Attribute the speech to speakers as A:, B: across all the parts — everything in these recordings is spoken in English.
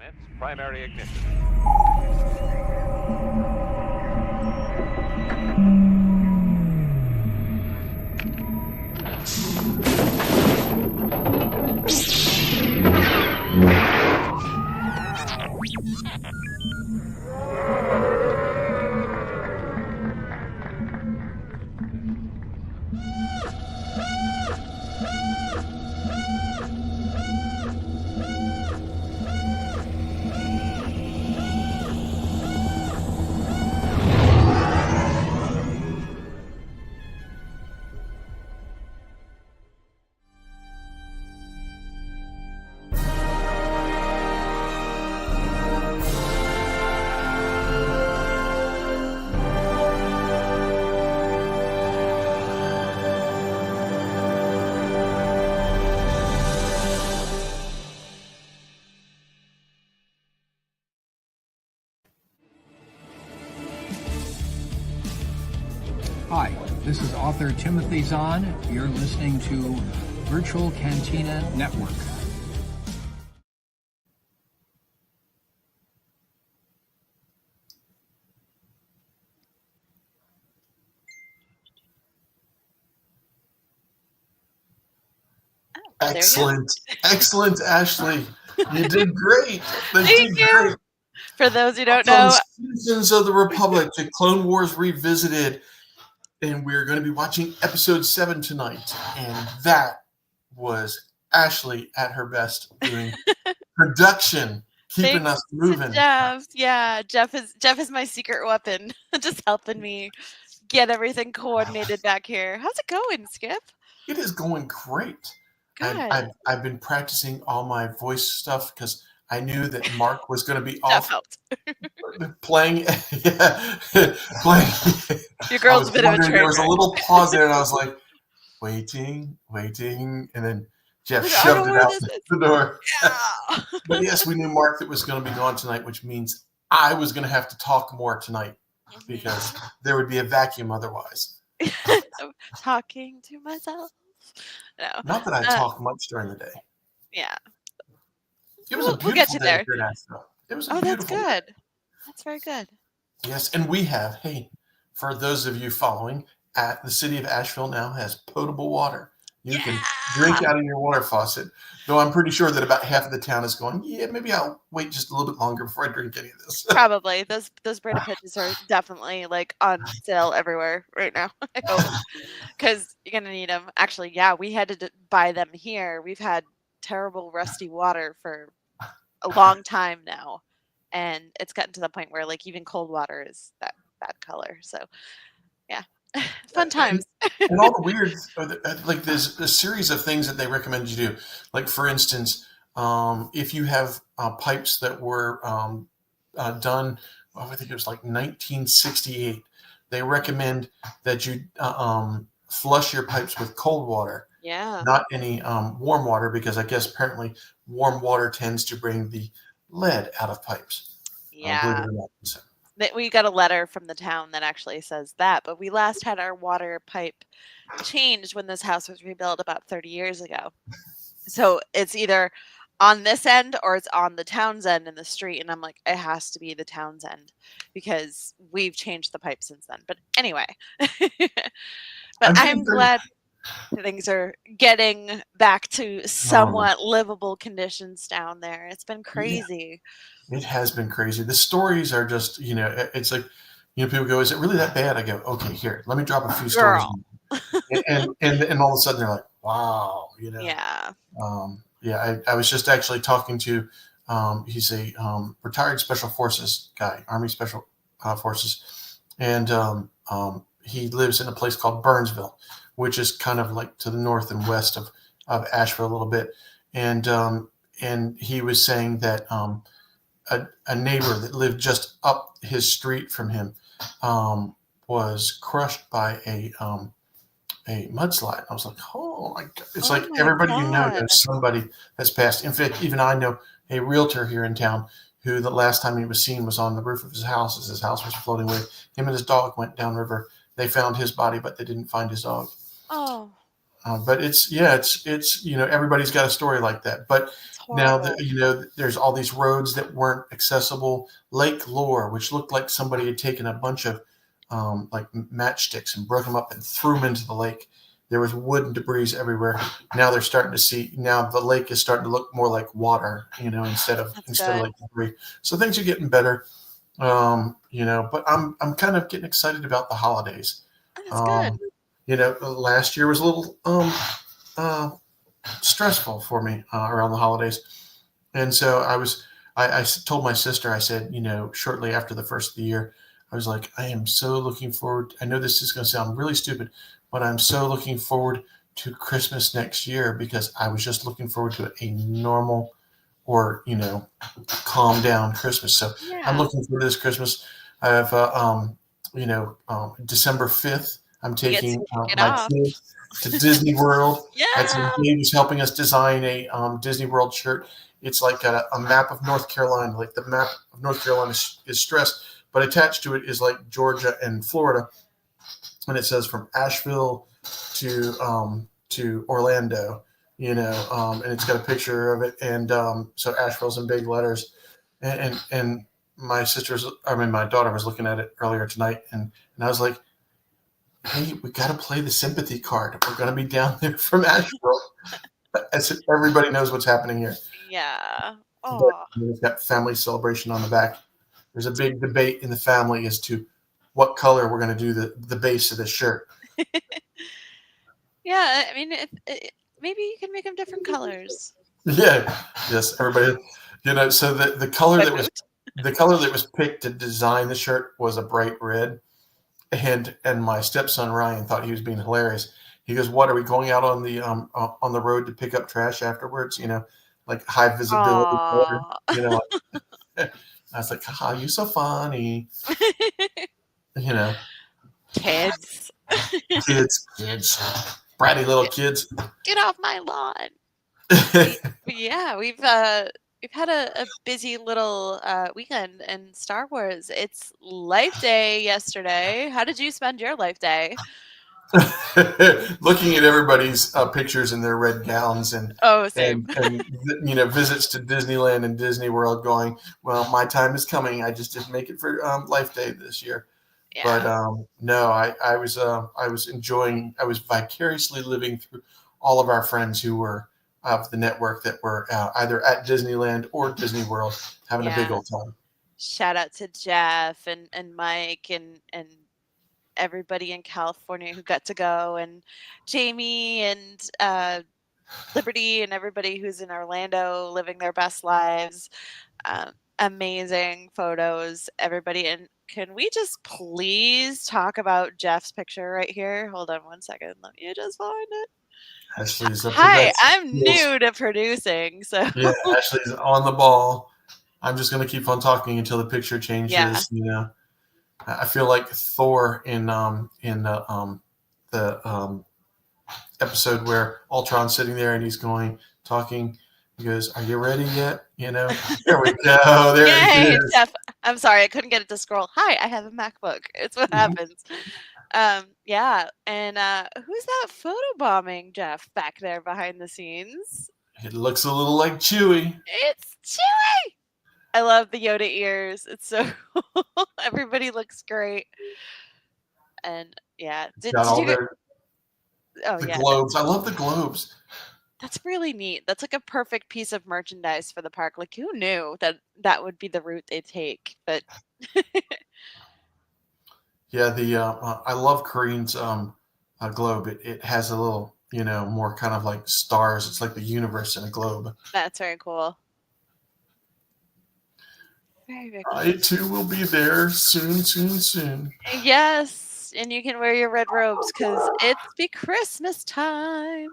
A: Commence primary ignition.
B: Hi, this is author Timothy Zahn. You're listening to Virtual Cantina Network.
C: Excellent. Excellent, Ashley. You did great.
D: Thank you. For those who don't know,
C: Citizens of the Republic, the Clone Wars Revisited. And we're going to be watching episode 7 tonight. And that was Ashley at her best doing production, keeping us moving.
D: Jeff. Yeah, Jeff is my secret weapon, just helping me get everything coordinated back here. How's it going, Skip?
C: It is going great.
D: Good.
C: I've been practicing all my voice stuff because I knew that Mark was going to be off playing. Playing.
D: Your girl's a bit of a trainer.
C: There was a little pause there, and I was like, waiting, and then Jeff shoved it out the door.
D: Yeah.
C: But yes, we knew Mark that was going to be gone tonight, which means I was going to have to talk more tonight because there would be a vacuum otherwise.
D: Talking to myself. No.
C: Not that I talk much during the day.
D: Yeah.
C: It was a beautiful
D: get you
C: day
D: there.
C: here in Asheville. It was a
D: that's
C: beautiful
D: good.
C: day.
D: That's very good.
C: Yes, and we have, for those of you following, the city of Asheville now has potable water. You can drink out of your water faucet, though I'm pretty sure that about half of the town is going, maybe I'll wait just a little bit longer before I drink any of this.
D: Probably. Those Brita pitches are definitely on sale everywhere right now. I hope. Because you're going to need them. Actually, we had to buy them here. We've had terrible rusty water for a long time now. And it's gotten to the point where even cold water is that color. So, yeah. Fun times.
C: And all the weird, there's a series of things that they recommend you do. Like, for instance, if you have pipes that were done, I think it was 1968, they recommend that you flush your pipes with cold water.
D: Yeah.
C: Not any warm water, because I guess apparently warm water tends to bring the lead out of pipes.
D: Yeah. We got a letter from the town that actually says that, but we last had our water pipe changed when this house was rebuilt about 30 years ago. So it's either on this end or it's on the town's end in the street. And I'm like, it has to be the town's end because we've changed the pipe since then. But anyway, but I'm glad things are getting back to somewhat livable conditions down there. It's been crazy.
C: Yeah, it has been crazy. The stories are just, it's like, people go, is it really that bad? I go, okay, here, let me drop a few stories. And all of a sudden they're like, wow,
D: Yeah.
C: I was just actually talking to, he's a retired Special Forces guy, Army Special Forces. And he lives in a place called Burnsville, which is kind of to the north and west of Asheville a little bit. And he was saying that a neighbor that lived just up his street from him was crushed by a mudslide. I was like, oh my God. It's everybody you know knows somebody that's passed. In fact, even I know a realtor here in town who the last time he was seen was on the roof of his house as his house was floating away. Him and his dog went downriver. They found his body, but they didn't find his dog.
D: Oh.
C: But it's everybody's got a story like that. But
D: It's
C: now
D: horrible.
C: there's all these roads that weren't accessible. Lake Lore, which looked like somebody had taken a bunch of like matchsticks and broke them up and threw them into the lake. There was wood and debris everywhere. Now they're starting to see. Now the lake is starting to look more like water, instead of
D: That's good.
C: like debris. So things are getting better. But I'm kind of getting excited about the holidays.
D: That's good.
C: Last year was a little uh, stressful for me around the holidays, and so I told my sister, I said, shortly after the first of the year, I was like, I am so looking forward. I know this is going to sound really stupid, but I'm so looking forward to Christmas next year because I was just looking forward to a normal or calm down Christmas. So I'm
D: Yeah.
C: looking forward to this Christmas. I have December 5th. I'm
D: You get to
C: taking
D: kick it
C: my
D: off.
C: kids to Disney World. That's
D: Yeah.
C: Dave is helping us design a Disney World shirt. It's like a map of North Carolina. Like the map of North Carolina is stressed, but attached to it is like Georgia and Florida, and it says from Asheville to Orlando. And it's got a picture of it, and so Asheville's in big letters, and my daughter was looking at it earlier tonight, and I was like, hey, we got to play the sympathy card. We're going to be down there from Asheville. I said, everybody knows what's happening here.
D: Yeah.
C: But
D: Oh.
C: it's got family celebration on the back. There's a big debate in the family as to what color we're going to do the base of the shirt.
D: Yeah. I mean, maybe you can make them different colors.
C: Yeah. Yes. Everybody. So the color that was picked to design the shirt was a bright red. And my stepson Ryan thought he was being hilarious. He goes, "What are we going out on the road to pick up trash afterwards? Like high visibility color.
D: Aw.
C: I was like, "Ah, you so funny." You know,
D: Kids,
C: kids, bratty little kids.
D: get off my lawn. But yeah, we've had a busy little weekend in Star Wars. It's Life Day yesterday. How did you spend your Life Day?
C: Looking at everybody's pictures in their red gowns and
D: Oh, same.
C: visits to Disneyland and Disney World, going, well, my time is coming. I just didn't make it for Life Day this year.
D: Yeah.
C: But no, I was enjoying. I was vicariously living through all of our friends who were of the network that were either at Disneyland or Disney World having a big old time.
D: Shout out to Jeff and Mike and everybody in California who got to go, and Jamie and Liberty and everybody who's in Orlando living their best lives. Amazing photos, everybody. And can we just please talk about Jeff's picture right here? Hold on one second. Let me just find it.
C: Ashley's up to
D: Hi,
C: that.
D: I'm new to producing, so
C: Yeah, Ashley's on the ball. I'm just going to keep on talking until the picture changes.
D: Yeah.
C: I feel like Thor in the episode where Ultron's sitting there and he's talking. He goes, "Are you ready yet?" There we go. There
D: Yay,
C: it is.
D: Jeff. I'm sorry, I couldn't get it to scroll. Hi, I have a MacBook. It's what happens. Yeah. And who's that photobombing Jeff back there behind the scenes?
C: It looks a little like Chewie.
D: It's Chewie. I love the Yoda ears. It's so cool. Everybody looks great. And yeah, did you get? Oh
C: the
D: yeah,
C: globes. I love the globes.
D: that's really neat. That's like a perfect piece of merchandise for the park. Like, who knew that would be the route they take? But
C: Yeah, I love Kareen's globe. It has a little, more kind of like stars. It's like the universe in a globe.
D: that's very cool. Very, very cool.
C: I too will be there soon.
D: Yes, and you can wear your red robes because it's be Christmas time.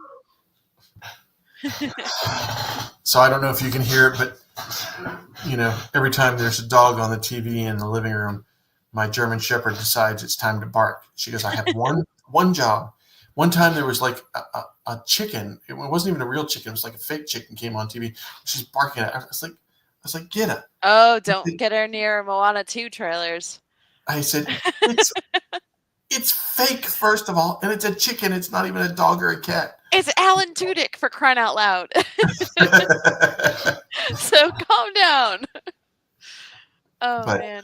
C: So I don't know if you can hear it, but every time there's a dog on the TV in the living room, my German Shepherd decides it's time to bark. She goes, "I have one job." One time there was like a chicken. It wasn't even a real chicken. It was like a fake chicken came on TV. She's barking at it. I was like, "Get it."
D: Oh, don't get her near Moana 2 trailers.
C: I said, It's fake, first of all, and it's a chicken. It's not even a dog or a cat.
D: It's Alan Tudyk, for crying out loud. So calm down. Oh,
C: But
D: man.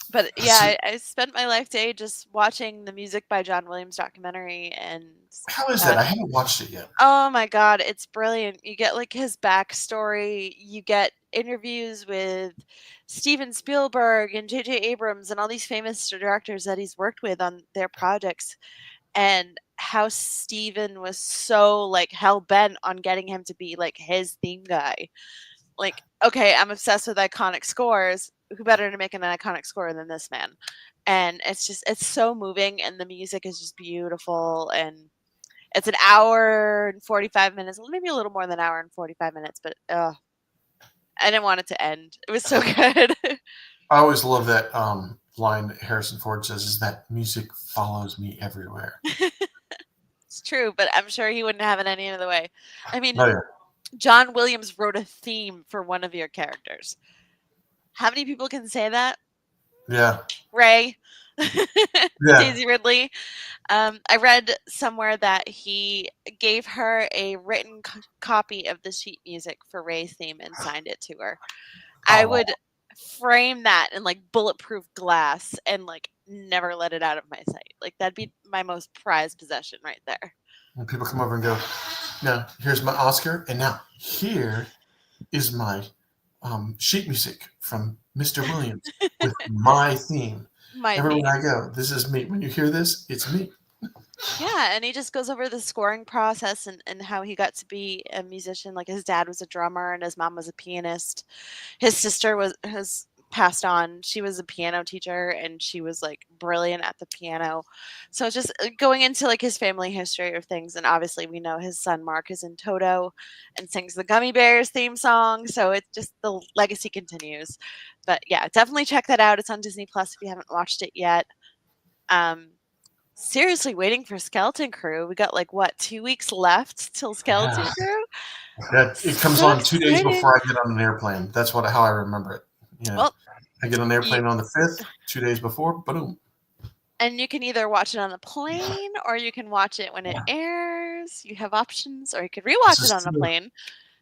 D: But yeah, I spent my life day just watching the Music by John Williams documentary, and
C: how is that? I haven't watched it yet.
D: oh my God, it's brilliant. You get like his backstory, you get interviews with Steven Spielberg and J.J. Abrams and all these famous directors that he's worked with on their projects, and how Steven was so like hell bent on getting him to be like his theme guy. Like, okay, I'm obsessed with iconic scores. Who better to make an iconic score than this man? And it's so moving, and the music is just beautiful, and it's an hour and 45 minutes, maybe a little more than an hour and 45 minutes, but I didn't want it to end. It was so good.
C: I always love that line that Harrison Ford says, is that music follows me everywhere.
D: It's true, but I'm sure he wouldn't have it any other way. I mean,
C: Oh, yeah.
D: John Williams wrote a theme for one of your characters. How many people can say that?
C: Yeah.
D: Ray.
C: Yeah.
D: Daisy Ridley. I read somewhere that he gave her a written copy of the sheet music for Ray's theme and signed it to her. I would frame that in like bulletproof glass and like never let it out of my sight. Like that'd be my most prized possession right there.
C: When people come over and go, "Now here's my Oscar, and now here is my sheet music from Mr. Williams with my theme. Everywhere I go, this is me. When you hear this, it's me."
D: Yeah, and he just goes over the scoring process and how he got to be a musician. Like his dad was a drummer and his mom was a pianist. His sister has passed on. She was a piano teacher and she was like brilliant at the piano. So it's just going into like his family history of things. And obviously we know his son Mark is in Toto and sings the Gummy Bears theme song. So it's just the legacy continues. But yeah, definitely check that out. It's on Disney Plus if you haven't watched it yet. Seriously waiting for Skeleton Crew. We got like what, 2 weeks left till Skeleton Crew?
C: Yeah, it comes
D: So
C: on 2 days
D: exciting.
C: before I get on an airplane. That's how I remember it. You know,
D: Well,
C: I get on an airplane on the 5th, 2 days before, boom.
D: and you can either watch it on the plane or you can watch it when it airs. You have options, or you could rewatch it on the plane.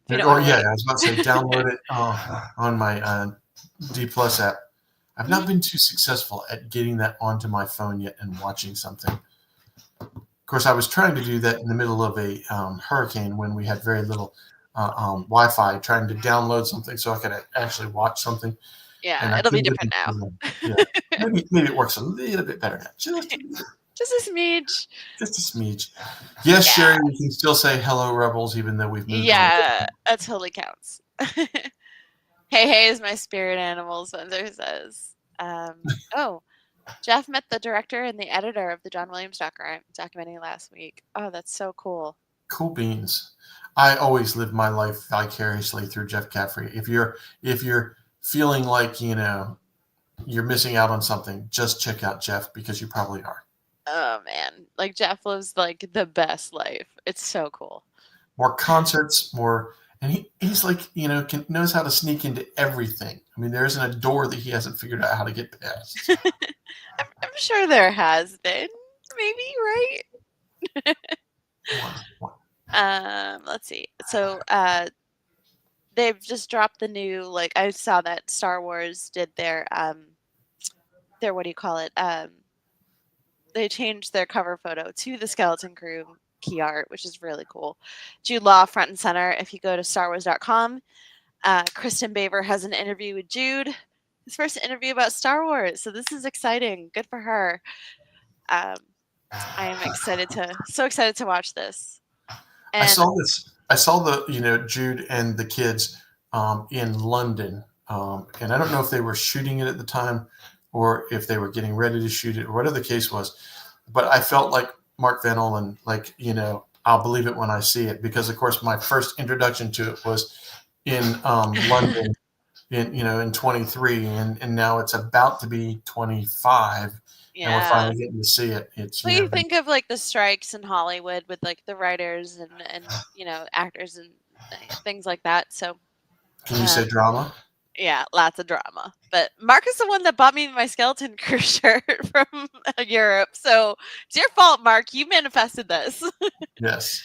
D: If you don't
C: Or
D: wanna
C: yeah,
D: wait.
C: I was about to say download it on my D Plus app. I've not been too successful at getting that onto my phone yet and watching something. Of course, I was trying to do that in the middle of a hurricane when we had very little Wi-Fi, trying to download something so I could actually watch something.
D: Yeah, it'll be different now.
C: Yeah. maybe it works a little bit better now. Just
D: a smidge.
C: Just a smidge. Yes, yeah. Sherry, we can still say hello, Rebels, even though we've moved on.
D: Yeah, that totally counts. Hey is my spirit animal, Spencer says. Jeff met the director and the editor of the John Williams documentary last week. Oh, that's so cool.
C: Cool beans. I always live my life vicariously through Jeff Caffrey. If you're feeling like, you're missing out on something, just check out Jeff, because you probably are.
D: Oh man, like Jeff lives like the best life. It's so cool.
C: More concerts, and he's like, knows how to sneak into everything. I mean, there isn't a door that he hasn't figured out how to get past.
D: I'm sure there has been, maybe, right? Let's see. So they've just dropped the new, like, I saw that Star Wars did their what do you call it? They changed their cover photo to the Skeleton Crew key art, which is really cool. Jude Law front and center. If you go to starwars.com, Kristen Baver has an interview with Jude. His first interview about Star Wars. So this is exciting. Good for her. I am so excited to watch this. And
C: I saw the Jude and the kids in London, and I don't know if they were shooting it at the time or if they were getting ready to shoot it or whatever the case was, but I felt like Mark Van Olen, like, I'll believe it when I see it, because of course my first introduction to it was in London in 23, and now it's about to be 25. Yeah. And we're finally getting to see it.
D: You think of like the strikes in Hollywood with like the writers and actors and things like that. So
C: can you say drama?
D: Yeah, lots of drama. But Mark is the one that bought me my Skeleton Crew shirt from Europe. So it's your fault, Mark. You manifested this.
C: Yes.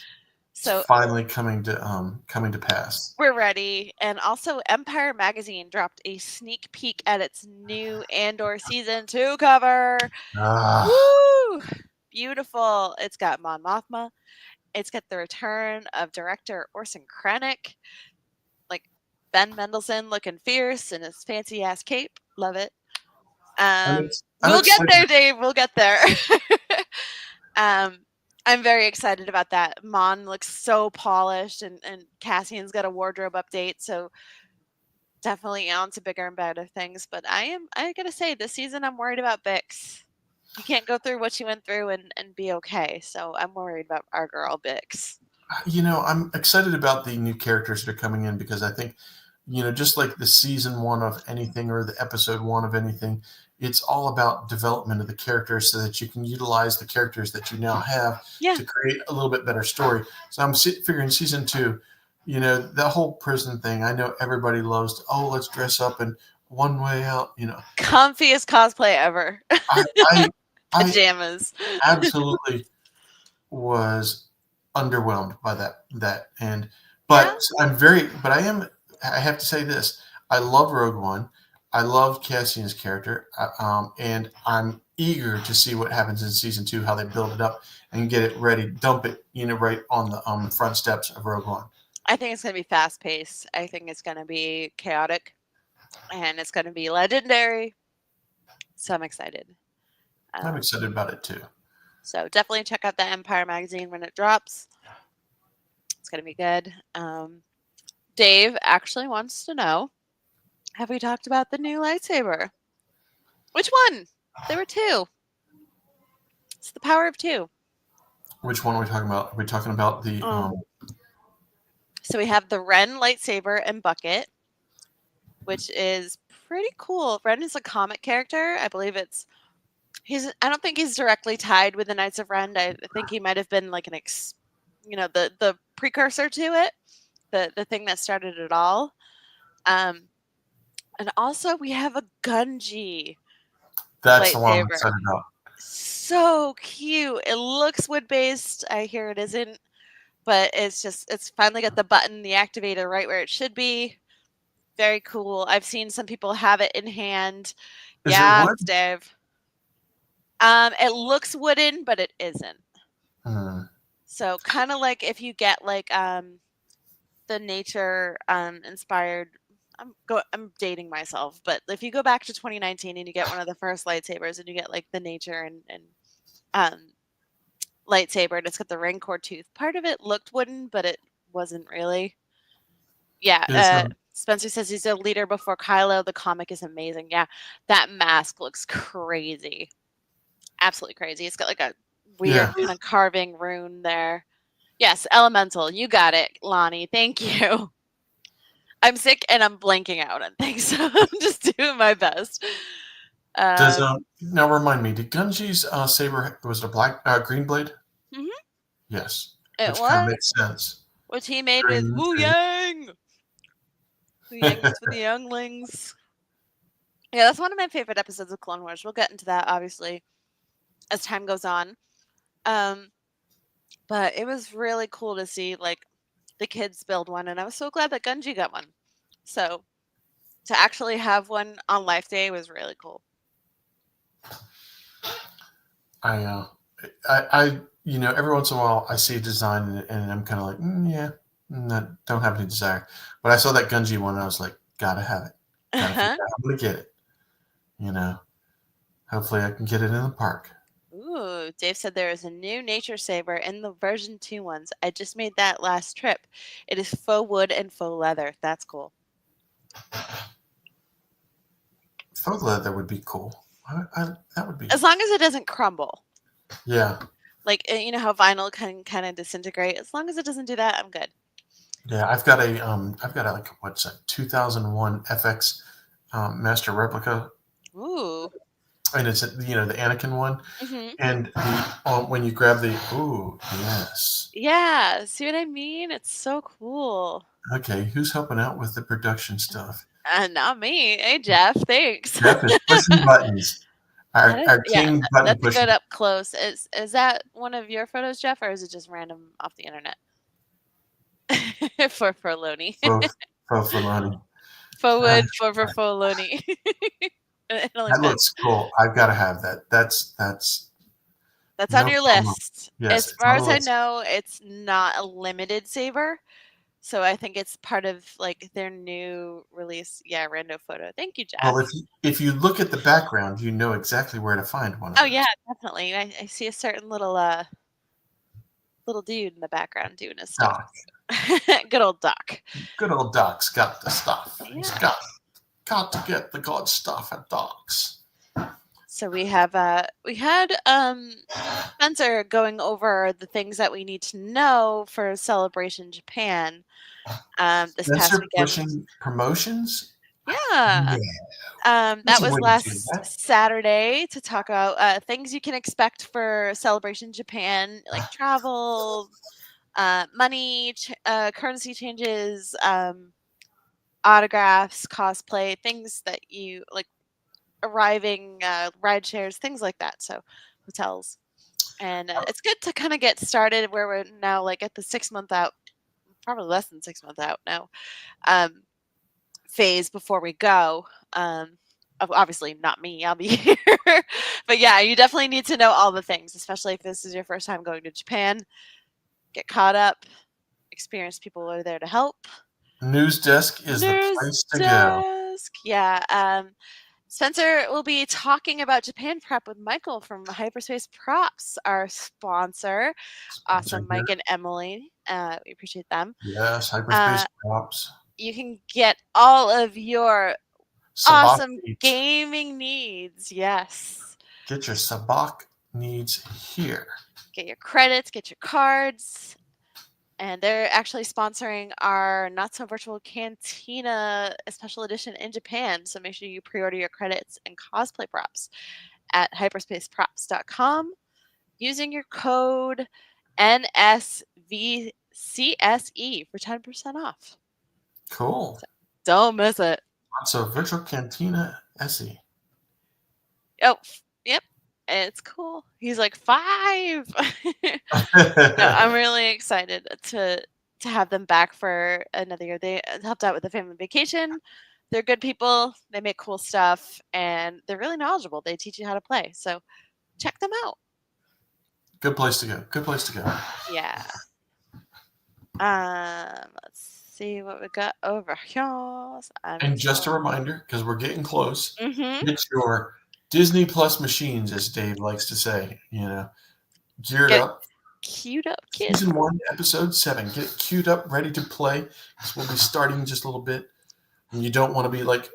D: So
C: it's finally coming to pass.
D: we're ready. And also Empire Magazine dropped a sneak peek at its new Andor season 2 cover.
C: Ah,
D: Woo! Beautiful. It's got Mon Mothma. It's got the return of director Orson Krennic. Like Ben Mendelsohn looking fierce in his fancy ass cape. Love it.
C: I'm
D: We'll get
C: excited.
D: there, Dave. We'll get there. I'm very excited about that. Mon looks so polished, and Cassian's got a wardrobe update, so definitely on to bigger and better things. But I gotta say, this season I'm worried about Bix. You can't go through what she went through and be okay. So I'm worried about our girl Bix.
C: I'm excited about the new characters that are coming in because I think, just like the season 1 of anything or the episode 1 of anything, it's all about development of the characters so that you can utilize the characters that you now have to create a little bit better story. So I'm figuring season 2, the whole prison thing. I know everybody loves, let's dress up and one way out,
D: Comfiest cosplay ever.
C: I
D: Pajamas.
C: absolutely was underwhelmed by that. I have to say this. I love Rogue One. I love Cassian's character. And I'm eager to see what happens in season 2, how they build it up and get it ready, dump it, right on the front steps of Rogue One.
D: I think it's going to be fast paced. I think it's going to be chaotic and it's going to be legendary. So I'm excited.
C: I'm excited about it too.
D: So definitely check out the Empire Magazine when it drops. It's going to be good. Dave actually wants to know, have we talked about the new lightsaber? Which one? There were 2. It's the power of 2.
C: Which one are we talking about? Are we talking about the...
D: So we have the Ren lightsaber and bucket, which is pretty cool. Ren is a comic character. I believe I don't think he's directly tied with the Knights of Ren. I think he might have been like the precursor to it, the thing that started it all. And also we have a Gunji.
C: That's the one I'm excited about.
D: So cute. It looks wood-based. I hear it isn't, but it's finally got the button, the activator right where it should be. Very cool. I've seen some people have it in hand.
C: Is it wood?
D: Dave. It looks wooden, but it isn't. So kind of like if you get like the nature inspired. I'm dating myself, but if you go back to 2019 and you get one of the first lightsabers and you get like the nature and lightsaber and it's got the Rancor tooth. Part of it looked wooden, but it wasn't really. Yeah. Spencer says he's a leader before Kylo. The comic is amazing. Yeah, that mask looks crazy. Absolutely crazy. It's got like a weird kind of carving rune there. Yes, elemental. You got it, Lonnie. Thank you. I'm sick and I'm blanking out on things, so I'm just doing my best.
C: Now remind me, did Gunji's saber, was it a green blade?
D: Mm-hmm.
C: Yes.
D: Which
C: kind of makes sense.
D: Which he made with Wu Yang. Wu Yang is for the younglings. Yeah, that's one of my favorite episodes of Clone Wars. We'll get into that, obviously, as time goes on. But it was really cool to see, like, the kids build one, and I was so glad that Gunji got one. So, to actually have one on Life Day was really cool.
C: I every once in a while I see a design and I'm kind of like, don't have any desire. But I saw that Gunji one and I was like, gotta have it. I'm gonna get it. Hopefully I can get it in the park.
D: Ooh, Dave said there is a new nature saber in the version 2 ones. I just made that last trip. It is faux wood and faux leather. That's cool.
C: Faux leather would be cool. That would be,
D: as long as it doesn't crumble.
C: Yeah.
D: Like, you know how vinyl can kind of disintegrate. As long as it doesn't do that, I'm good.
C: Yeah, I've got a what's that 2001 FX Master Replica.
D: Ooh.
C: And it's the Anakin one,
D: mm-hmm.
C: And when you grab yes.
D: Yeah, see what I mean? It's so cool.
C: Okay, who's helping out with the production stuff?
D: Not me. Hey, Jeff. Thanks.
C: Jeff is pushing buttons. Our
D: Yeah,
C: king button
D: that's a
C: pusher.
D: good up close. Is that one of your photos, Jeff, or is it just random off the internet? for Loney.
C: Both for money.
D: Forward for Loney.
C: That looks cool. I've got to have that. That's
D: on
C: no
D: your
C: problem.
D: list.
C: Yes,
D: As
C: it's
D: far
C: on
D: as
C: the
D: I
C: list.
D: know, it's not a limited saver. So I think it's part of like their new release. Yeah, rando photo. Thank you, Jeff.
C: Well, if you look at the background, you know exactly where to find one of
D: Oh
C: those.
D: yeah, definitely. I see a certain little dude in the background doing his stuff.
C: Doc.
D: Good old Doc.
C: Good old Doc's got the stuff.
D: Yeah.
C: He's got to get the good stuff at Doc's.
D: So we had Spencer going over the things that we need to know for Celebration Japan this past
C: Spencer
D: weekend.
C: pushing promotions.
D: Yeah. That was last Saturday to talk about things you can expect for Celebration Japan, like travel, money, currency changes, autographs, cosplay, things that you like, arriving, ride shares, things like that. So hotels. And it's good to kind of get started where we're now like at the 6 month out, probably less than 6 month out now, phase before we go. Obviously not me, I'll be here. But yeah, you definitely need to know all the things, especially if this is your first time going to Japan. Get caught up, experienced people are there to help.
C: News desk is the place to go.
D: Yeah. Spencer will be talking about Japan prep with Michael from Hyperspace Props, our sponsor. Awesome, Mike and Emily. We appreciate them.
C: Yes, Hyperspace Props.
D: You can get all of your awesome gaming needs. Yes.
C: Get your Sabak needs here.
D: Get your credits, get your cards. And they're actually sponsoring our Not So Virtual Cantina special edition in Japan. So make sure you pre-order your credits and cosplay props at hyperspaceprops.com using your code NSVCSE for 10% off.
C: Cool.
D: So don't miss it.
C: So Virtual Cantina SE.
D: Oh, yep. It's cool. He's like 5. No, I'm really excited to have them back for another year. They helped out with the family vacation. They're good people. They make cool stuff, and they're really knowledgeable. They teach you how to play. So check them out.
C: Good place to go. Good place to go.
D: Yeah. Let's see what we got over here.
C: And just a reminder, because we're getting close,
D: Mm-hmm.
C: get your Disney Plus machines, as Dave likes to say, geared up.
D: Queued up, kids.
C: Season 1, Episode 7. Get it queued up, ready to play, because we'll be starting just a little bit. And you don't want to be like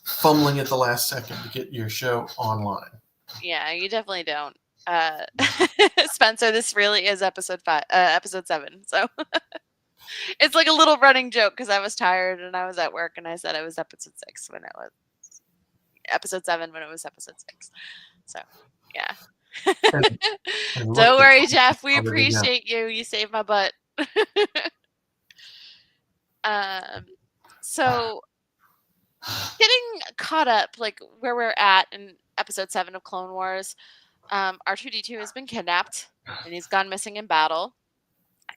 C: fumbling at the last second to get your show online.
D: Yeah, you definitely don't. Spencer, this really is episode 7. So it's like a little running joke because I was tired and I was at work and I said it was episode 6 when it was episode 7 when it was episode 6. So yeah. And don't worry, Jeff. We appreciate you. You saved my butt. So getting caught up, like where we're at in episode 7 of Clone Wars, R2-D2 has been kidnapped and he's gone missing in battle,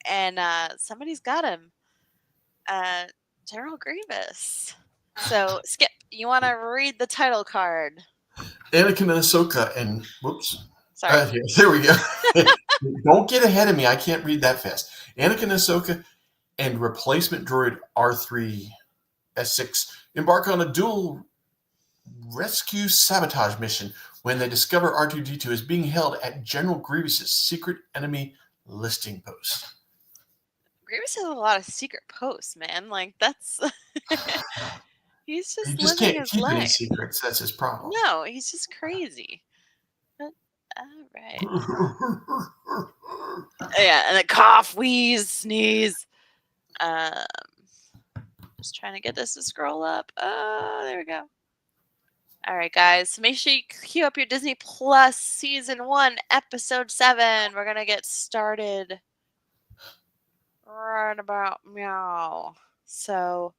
D: and somebody's got him, General Grievous. So Skip, you want to read the title card?
C: Anakin and Ahsoka and whoops.
D: Sorry.
C: There we go. Don't get ahead of me. I can't read that fast. Anakin and Ahsoka and replacement droid R3-S6 embark on a dual rescue sabotage mission when they discover R2-D2 is being held at General Grievous's secret enemy listing post.
D: Grievous has a lot of secret posts, man. Like that's he's just
C: he just
D: living
C: can't
D: his
C: keep
D: life.
C: any secrets. That's his problem.
D: No, he's just crazy. But, all right. Yeah, and then cough, wheeze, sneeze. Just trying to get this to scroll up. Oh, there we go. All right, guys. So make sure you queue up your Disney Plus Season 1, Episode 7. We're going to get started right about meow. So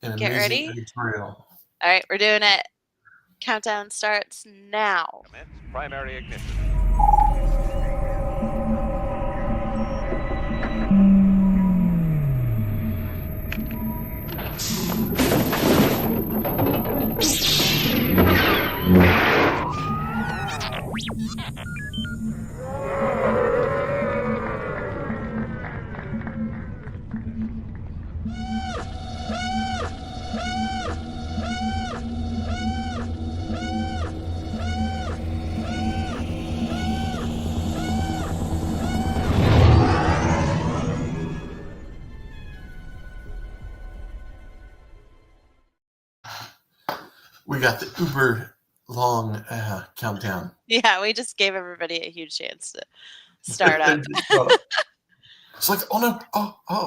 C: An
D: Get
C: amazing
D: ready.
C: editorial.
D: All right, we're doing it. Countdown starts now.
A: Commence primary ignition.
C: We got the uber long countdown.
D: Yeah, we just gave everybody a huge chance to start up.
C: It's like, oh no,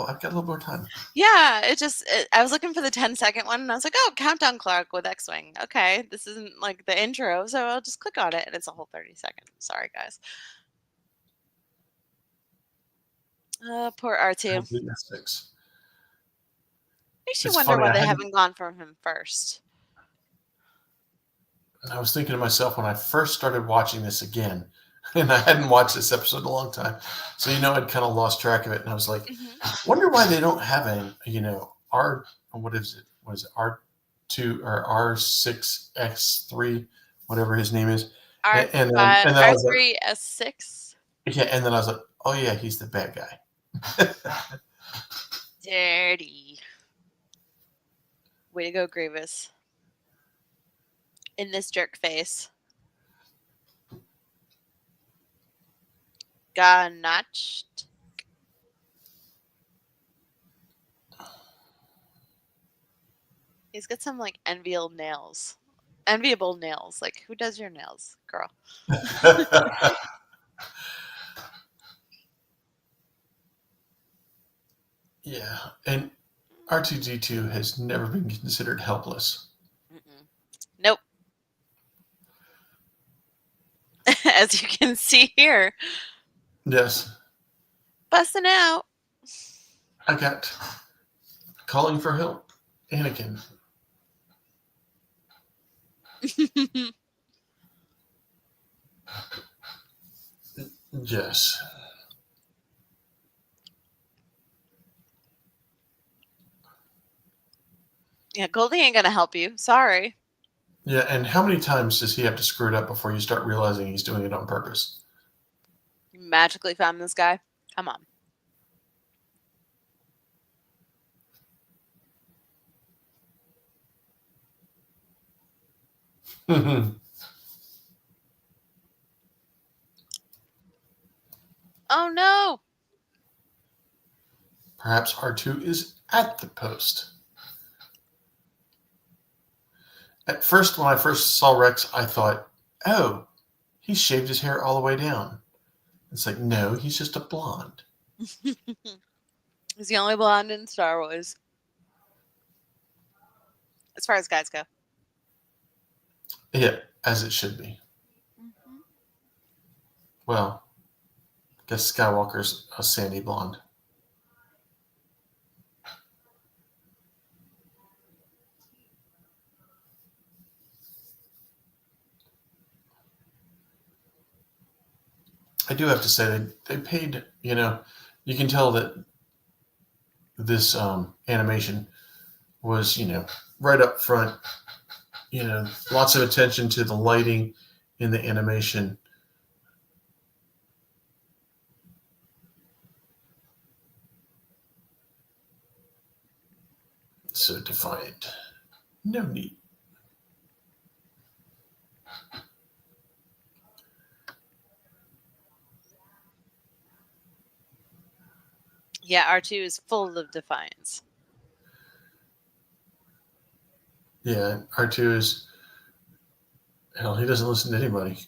C: I've got a little more time.
D: Yeah, I was looking for the 10-second one, and I was like, oh, countdown clock with X-Wing. Okay, this isn't like the intro, so I'll just click on it, and it's a whole 30 seconds. Sorry, guys. Poor R2.
C: Six.
D: Makes you
C: It's
D: wonder
C: funny,
D: why
C: I
D: they
C: hadn't-
D: haven't gone for him first.
C: And I was thinking to myself when I first started watching this again, and I hadn't watched this episode in a long time, so I'd kind of lost track of it, and I was like, wonder why they don't have a what is it R2 or R6X3, whatever his name is, and then I was like,
D: R3S6.
C: yeah, and then I was like, oh yeah, he's the bad guy.
D: Dirty. Way to go, Grievous. In this jerk face. Ganache. He's got some like enviable nails. Like, who does your nails, girl?
C: Yeah, and R2D2 has never been considered helpless.
D: Mm-mm. Nope. As you can see here.
C: Yes.
D: Busting out.
C: I got calling for help, Anakin. Yes.
D: Yeah, Goldie ain't gonna help you. Sorry.
C: Yeah, and how many times does he have to screw it up before you start realizing he's doing it on purpose?
D: You magically found this guy? Come on. Oh no!
C: Perhaps R2 is at the post. At first, when I first saw Rex, I thought, oh, he shaved his hair all the way down. It's like, no, he's just a blonde.
D: He's the only blonde in Star Wars. As far as guys go.
C: Yeah, as it should be.
D: Mm-hmm.
C: Well, I guess Skywalker's a sandy blonde. I do have to say they paid, you can tell that this animation was, right up front, lots of attention to the lighting in the animation. So defiant. No need.
D: Yeah, R2 is full of defiance.
C: Yeah, R2 is, hell, he doesn't listen to anybody.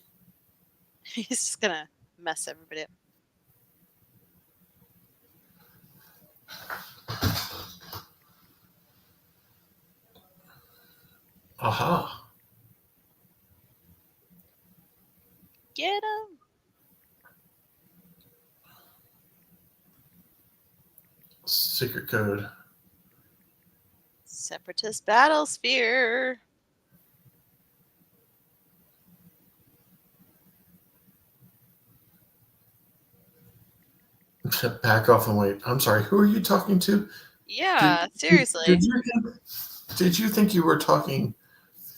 D: He's just gonna mess everybody up.
C: Aha.
D: Get him!
C: Secret code.
D: Separatist battle sphere.
C: Back off and wait. I'm sorry. Who are you talking to?
D: Yeah, seriously.
C: Did you think you were talking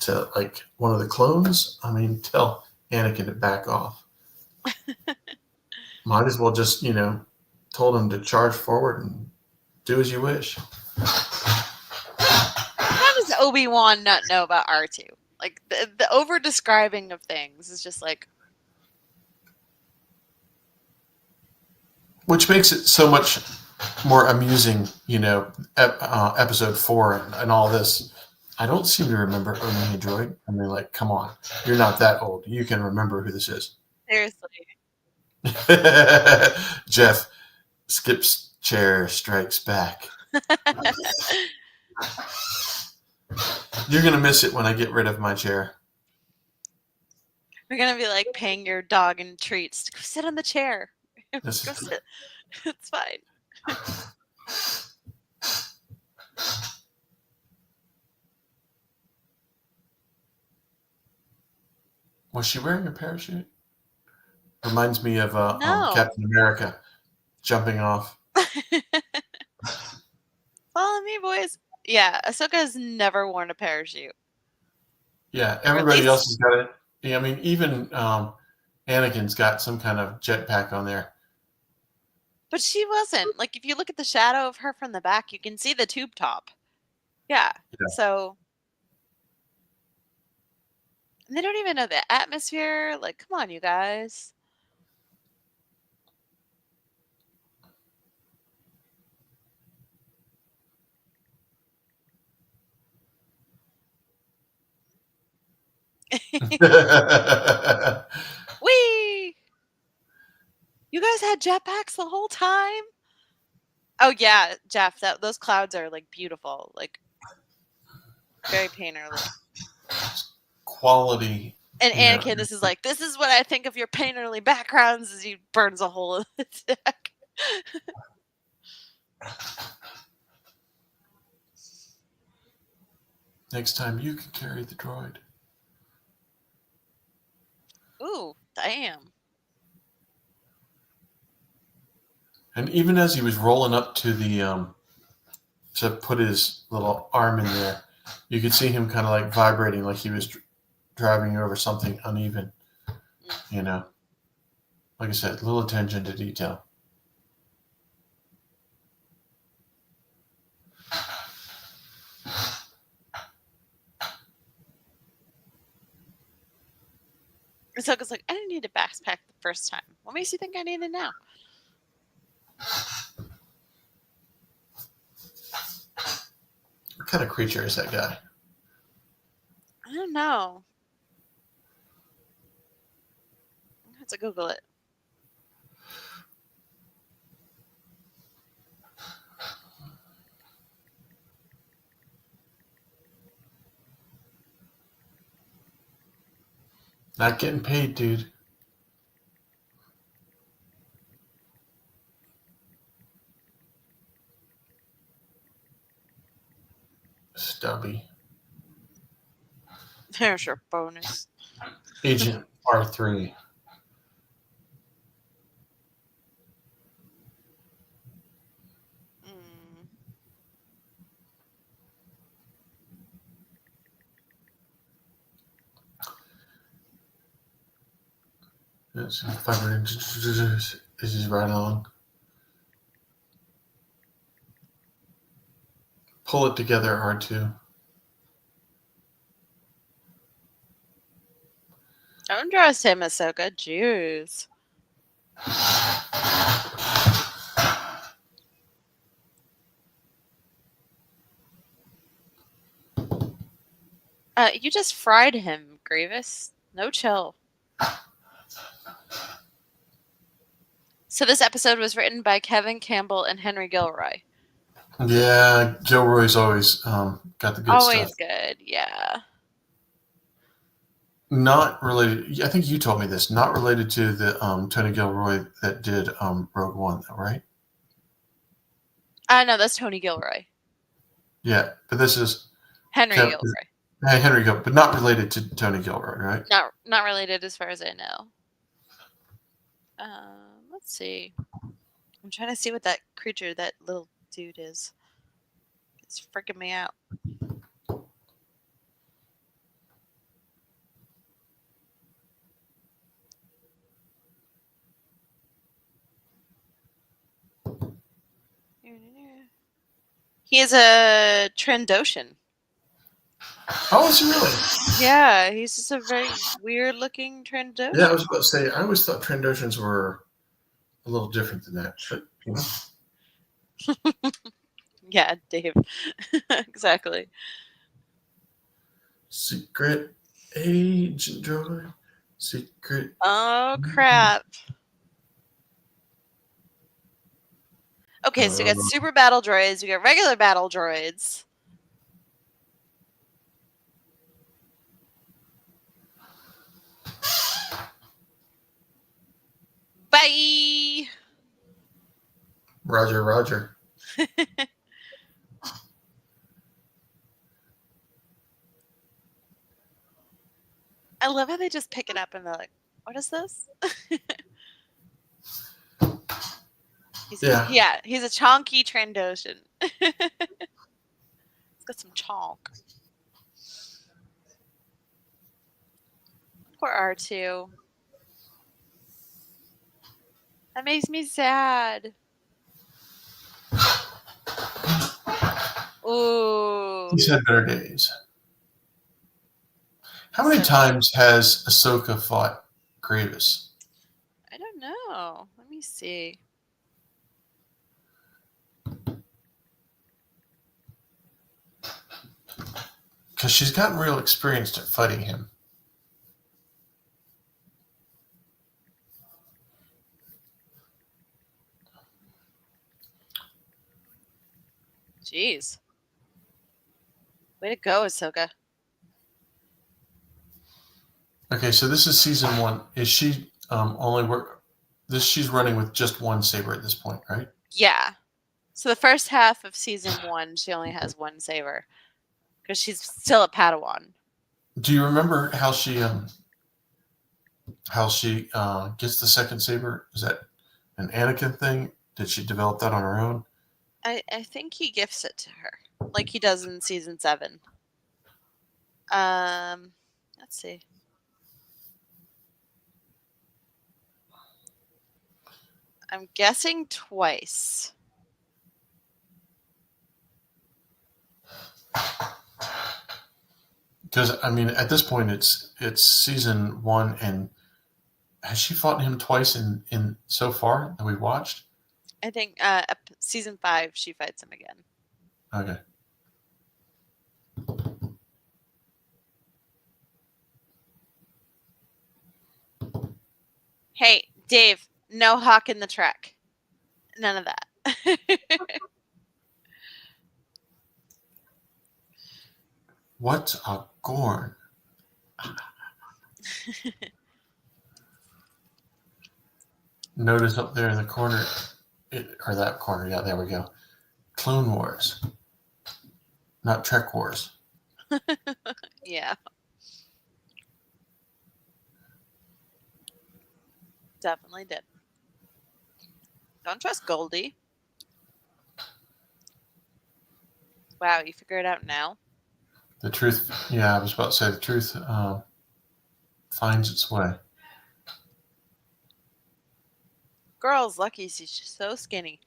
C: to like one of the clones? I mean, tell Anakin to back off. Might as well just, told him to charge forward and do as you wish.
D: How does Obi-Wan not know about R2? Like, the over-describing of things is just like...
C: Which makes it so much more amusing, episode 4 and all this. I don't seem to remember owning a droid. I mean, like, come on. You're not that old. You can remember who this is.
D: Seriously.
C: Jeff, Skip's chair strikes back. You're going to miss it when I get rid of my chair.
D: We're going to be like paying your dog in treats. Go sit on the chair. Go sit. It's fine.
C: Was she wearing a parachute? Reminds me of
D: No.
C: Captain America jumping off.
D: Follow me, boys. Yeah, Ahsoka has never worn a parachute.
C: Yeah, everybody else has got it. Yeah, I mean, even Anakin's got some kind of jetpack on there.
D: But she wasn't. Like, if you look at the shadow of her from the back, you can see the tube top. Yeah. So... And they don't even know the atmosphere. Like, come on, you guys. Whee! You guys had jetpacks the whole time? Oh, yeah, Jeff, those clouds are, like, beautiful. Like, very painterly.
C: Quality.
D: And Anakin, this is what I think of your painterly backgrounds, as he burns a hole in the deck.
C: Next time you can carry the droid.
D: Ooh, damn.
C: And even as he was rolling up to the to put his little arm in there, you could see him kind of like vibrating, like he was driving over something uneven. Like I said, little attention to detail.
D: Ahsoka's like, I didn't need a backpack the first time. What makes you think I need it now?
C: What kind of creature is that guy?
D: I don't know. I have to Google it.
C: Not getting paid, dude. Stubby.
D: There's your bonus.
C: Agent R3. This is right on. Pull it together, R2.
D: Don't trust him, Ahsoka. Jeez. You just fried him, Grievous. No chill. So this episode was written by Kevin Campbell and Henry Gilroy.
C: Yeah, Gilroy's always got the good stuff.
D: Always good, yeah.
C: Not related. I think you told me this. Not related to the Tony Gilroy that did Rogue One, right?
D: No, that's Tony Gilroy.
C: Yeah, but this is
D: Henry
C: Kev-
D: Gilroy.
C: Henry Gilroy, but not related to Tony Gilroy, right?
D: Not related as far as I know. Let's see. I'm trying to see what that creature, that little dude is. It's freaking me out. He is a Trandoshan.
C: Oh, is he really?
D: Yeah, he's just a very weird looking Trandoshan.
C: Yeah, I was about to say, I always thought Trandoshans were a little different than that, but you know.
D: Yeah, Dave. Exactly.
C: Secret Agent Droid. Secret.
D: Oh, crap. Okay, so we got super battle droids, we got regular battle droids. Bye!
C: Roger, Roger.
D: I love how they just pick it up and they're like, what is this? He's a chonky Trandoshan. It's got some chonk. Poor R2. That makes me sad. Ooh.
C: He's had better days. How many times has Ahsoka fought Grievous?
D: I don't know. Let me see.
C: Because she's gotten real experienced at fighting him.
D: Jeez. Way to go, Ahsoka.
C: Okay, so this is season 1. Is she she's running with just one saber at this point, right?
D: Yeah. So the first half of season 1, she only has one saber because she's still a Padawan.
C: Do you remember how she gets the second saber? Is that an Anakin thing? Did she develop that on her own?
D: I think he gifts it to her, like he does in season 7. Let's see. I'm guessing twice.
C: Because I mean, at this point, it's season 1, and has she fought him twice in so far that we've watched?
D: I think season 5 she fights him again.
C: Okay.
D: Hey, Dave, no hawk in the truck. None of that.
C: What a Gorn. Notice up there in the corner, or that corner, yeah, there we go. Clone Wars, not Trek Wars.
D: Yeah. Definitely did. Don't trust Goldie. Wow, you figure it out now?
C: The truth, yeah, I was about to say the truth finds its way.
D: Girl's lucky she's just so skinny.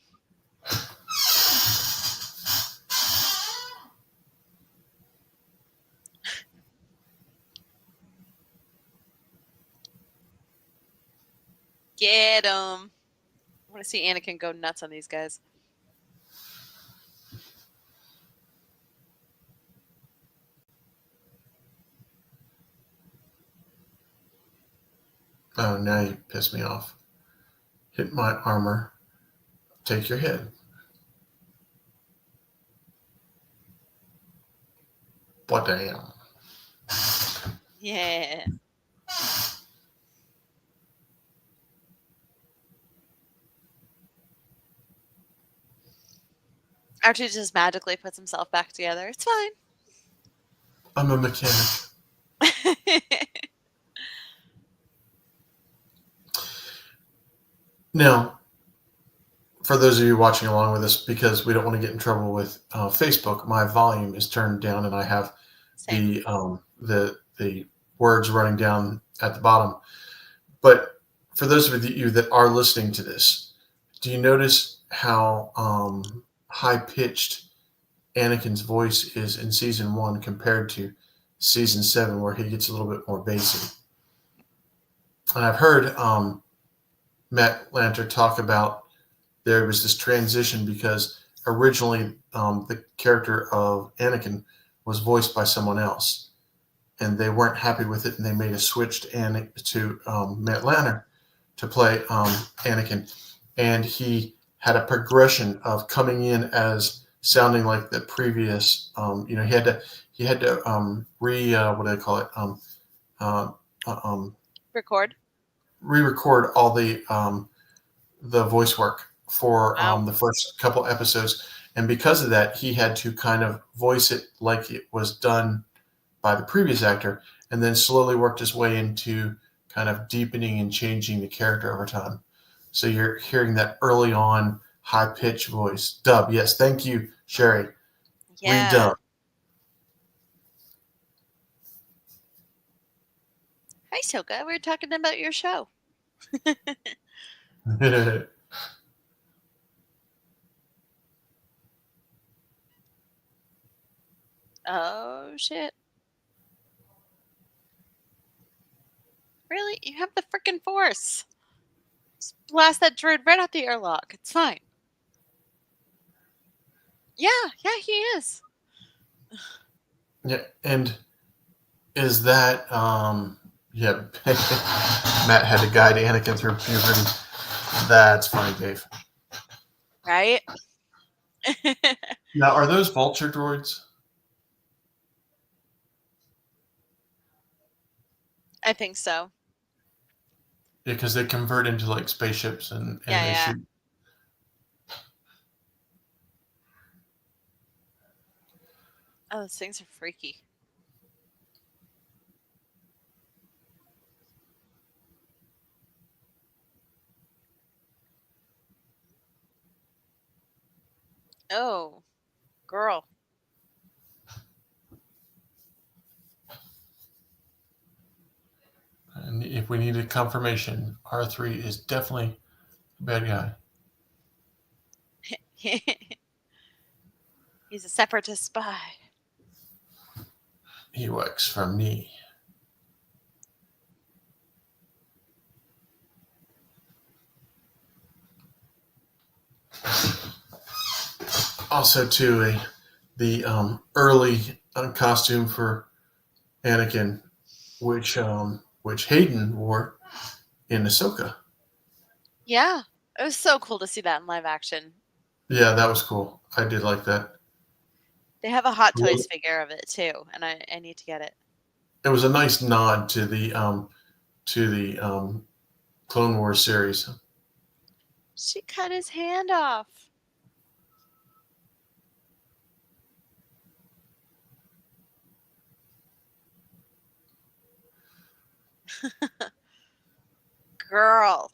D: Get him. I want to see Anakin go nuts on these guys.
C: Oh, now you piss me off. Hit my armor. Take your head. What damn.
D: Yeah. R2 just magically puts himself back together. It's fine.
C: I'm a mechanic. Now, for those of you watching along with us, because we don't want to get in trouble with Facebook, my volume is turned down, and I have the words running down at the bottom. But for those of you that are listening to this, do you notice how high-pitched Anakin's voice is in season 1 compared to season 7, where he gets a little bit more bassy? And I've heard Matt Lanter talk about there was this transition because originally the character of Anakin was voiced by someone else, and they weren't happy with it, and they made a switch to Matt Lanter to play Anakin, and he had a progression of coming in as sounding like the previous. He had to what do they call it?
D: Record.
C: Re-record all the voice work for the first couple episodes, and because of that, he had to kind of voice it like it was done by the previous actor, and then slowly worked his way into kind of deepening and changing the character over time. So you're hearing that early on high-pitched voice. Dub, yes, thank you, Sherry.
D: Yeah.
C: Redub.
D: Hi, Soka. We're talking about your show. Oh, shit. Really? You have the freaking Force. Just blast that droid right out the airlock. It's fine. Yeah, he is.
C: Yeah, and is that yeah, Matt had to guide Anakin through puberty. That's funny, Dave.
D: Right?
C: Now, are those vulture droids?
D: I think so.
C: Yeah, because they convert into like spaceships and they shoot.
D: Oh, those things are freaky. Oh, girl.
C: And if we needed confirmation, R3 is definitely a bad guy.
D: He's a separatist spy.
C: He works for me. Also, too, the early costume for Anakin, which Hayden wore in Ahsoka.
D: Yeah, it was so cool to see that in live action.
C: Yeah, that was cool. I did like that.
D: They have a Hot Toys figure of it too, and I need to get it.
C: It was a nice nod to the Clone Wars series.
D: She cut his hand off. Girl.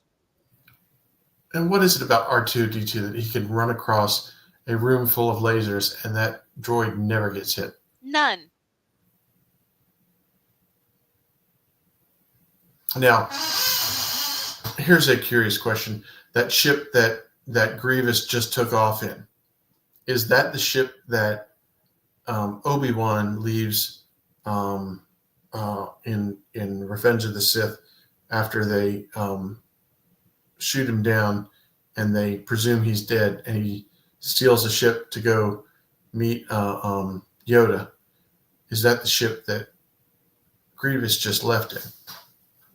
C: And what is it about R2-D2 that he can run across a room full of lasers and that droid never gets hit?
D: None.
C: Now, here's a curious question. That ship that Grievous just took off in, is that the ship that Obi-Wan leaves in Revenge of the Sith after they shoot him down and they presume he's dead, and he steals a ship to go meet Yoda? Is that the ship that Grievous just left in?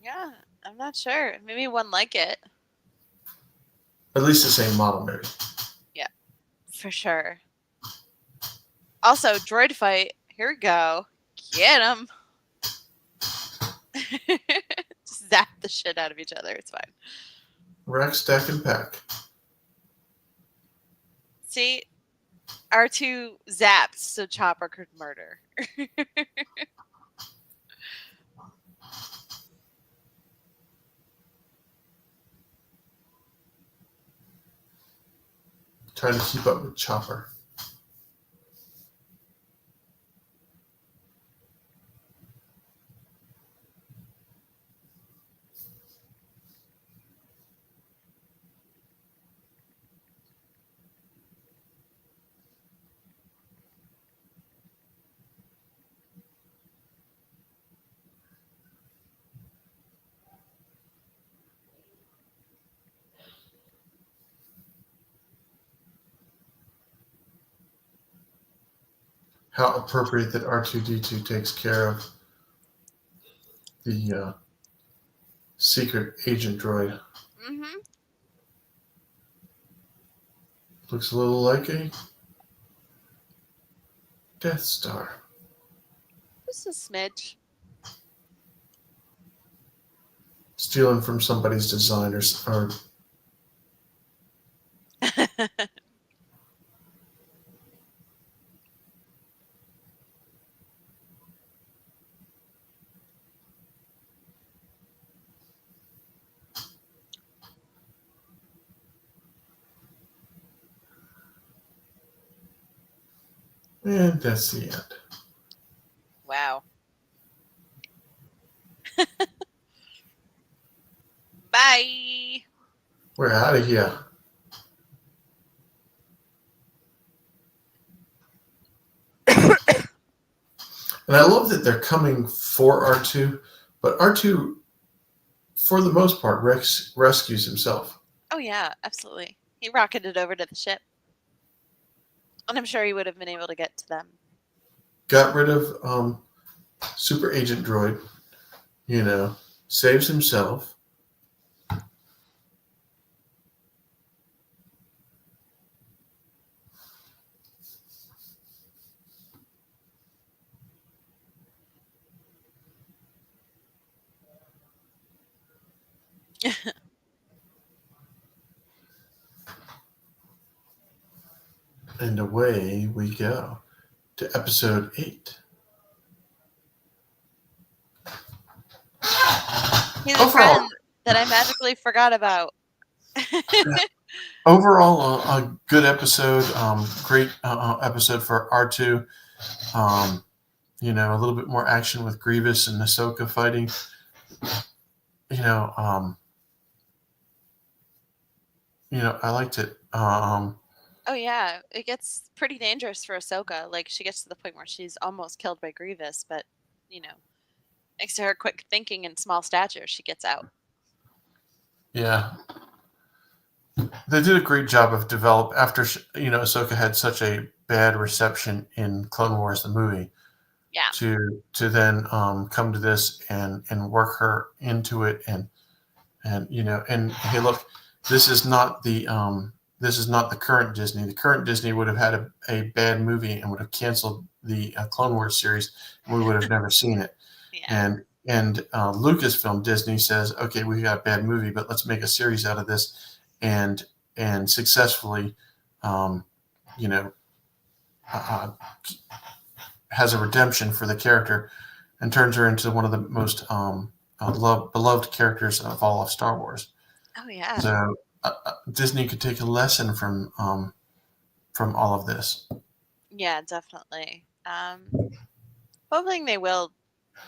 D: Yeah, I'm not sure. Maybe one like it.
C: At least the same model, maybe.
D: Yeah, for sure. Also, droid fight. Here we go. Get him. Just zap the shit out of each other. It's fine.
C: Rack, stack, and pack.
D: See, R2 zapped so Chopper could murder.
C: Trying to keep up with Chopper. How appropriate that R2-D2 takes care of the secret agent droid.
D: Mm-hmm.
C: Looks a little like a Death Star.
D: Just a smidge.
C: Stealing from somebody's design or and that's the end.
D: Wow. Bye.
C: We're out of here. And I love that they're coming for R2, but R2, for the most part, rescues himself.
D: Oh, yeah, absolutely. He rocketed over to the ship. And I'm sure he would have been able to get to them.
C: Got rid of Super Agent Droid, saves himself. And away we go to episode 8.
D: He's a friend that I magically forgot about.
C: Overall, a good episode. Great episode for R2. A little bit more action with Grievous and Ahsoka fighting. I liked it.
D: Oh, yeah. It gets pretty dangerous for Ahsoka. Like, she gets to the point where she's almost killed by Grievous, but, thanks to her quick thinking and small stature, she gets out.
C: Yeah. They did a great job of after, Ahsoka had such a bad reception in Clone Wars, the movie.
D: Yeah.
C: To then come to this and work her into it and hey, look, this is not the current Disney. The current Disney would have had a bad movie and would have canceled the Clone Wars series, and we would have never seen it.
D: Yeah.
C: And Lucasfilm Disney says, okay, we got a bad movie, but let's make a series out of this, and successfully, has a redemption for the character and turns her into one of the most beloved characters of all of Star Wars.
D: Oh, yeah.
C: So Disney could take a lesson from all of this.
D: Yeah, definitely. Hoping they will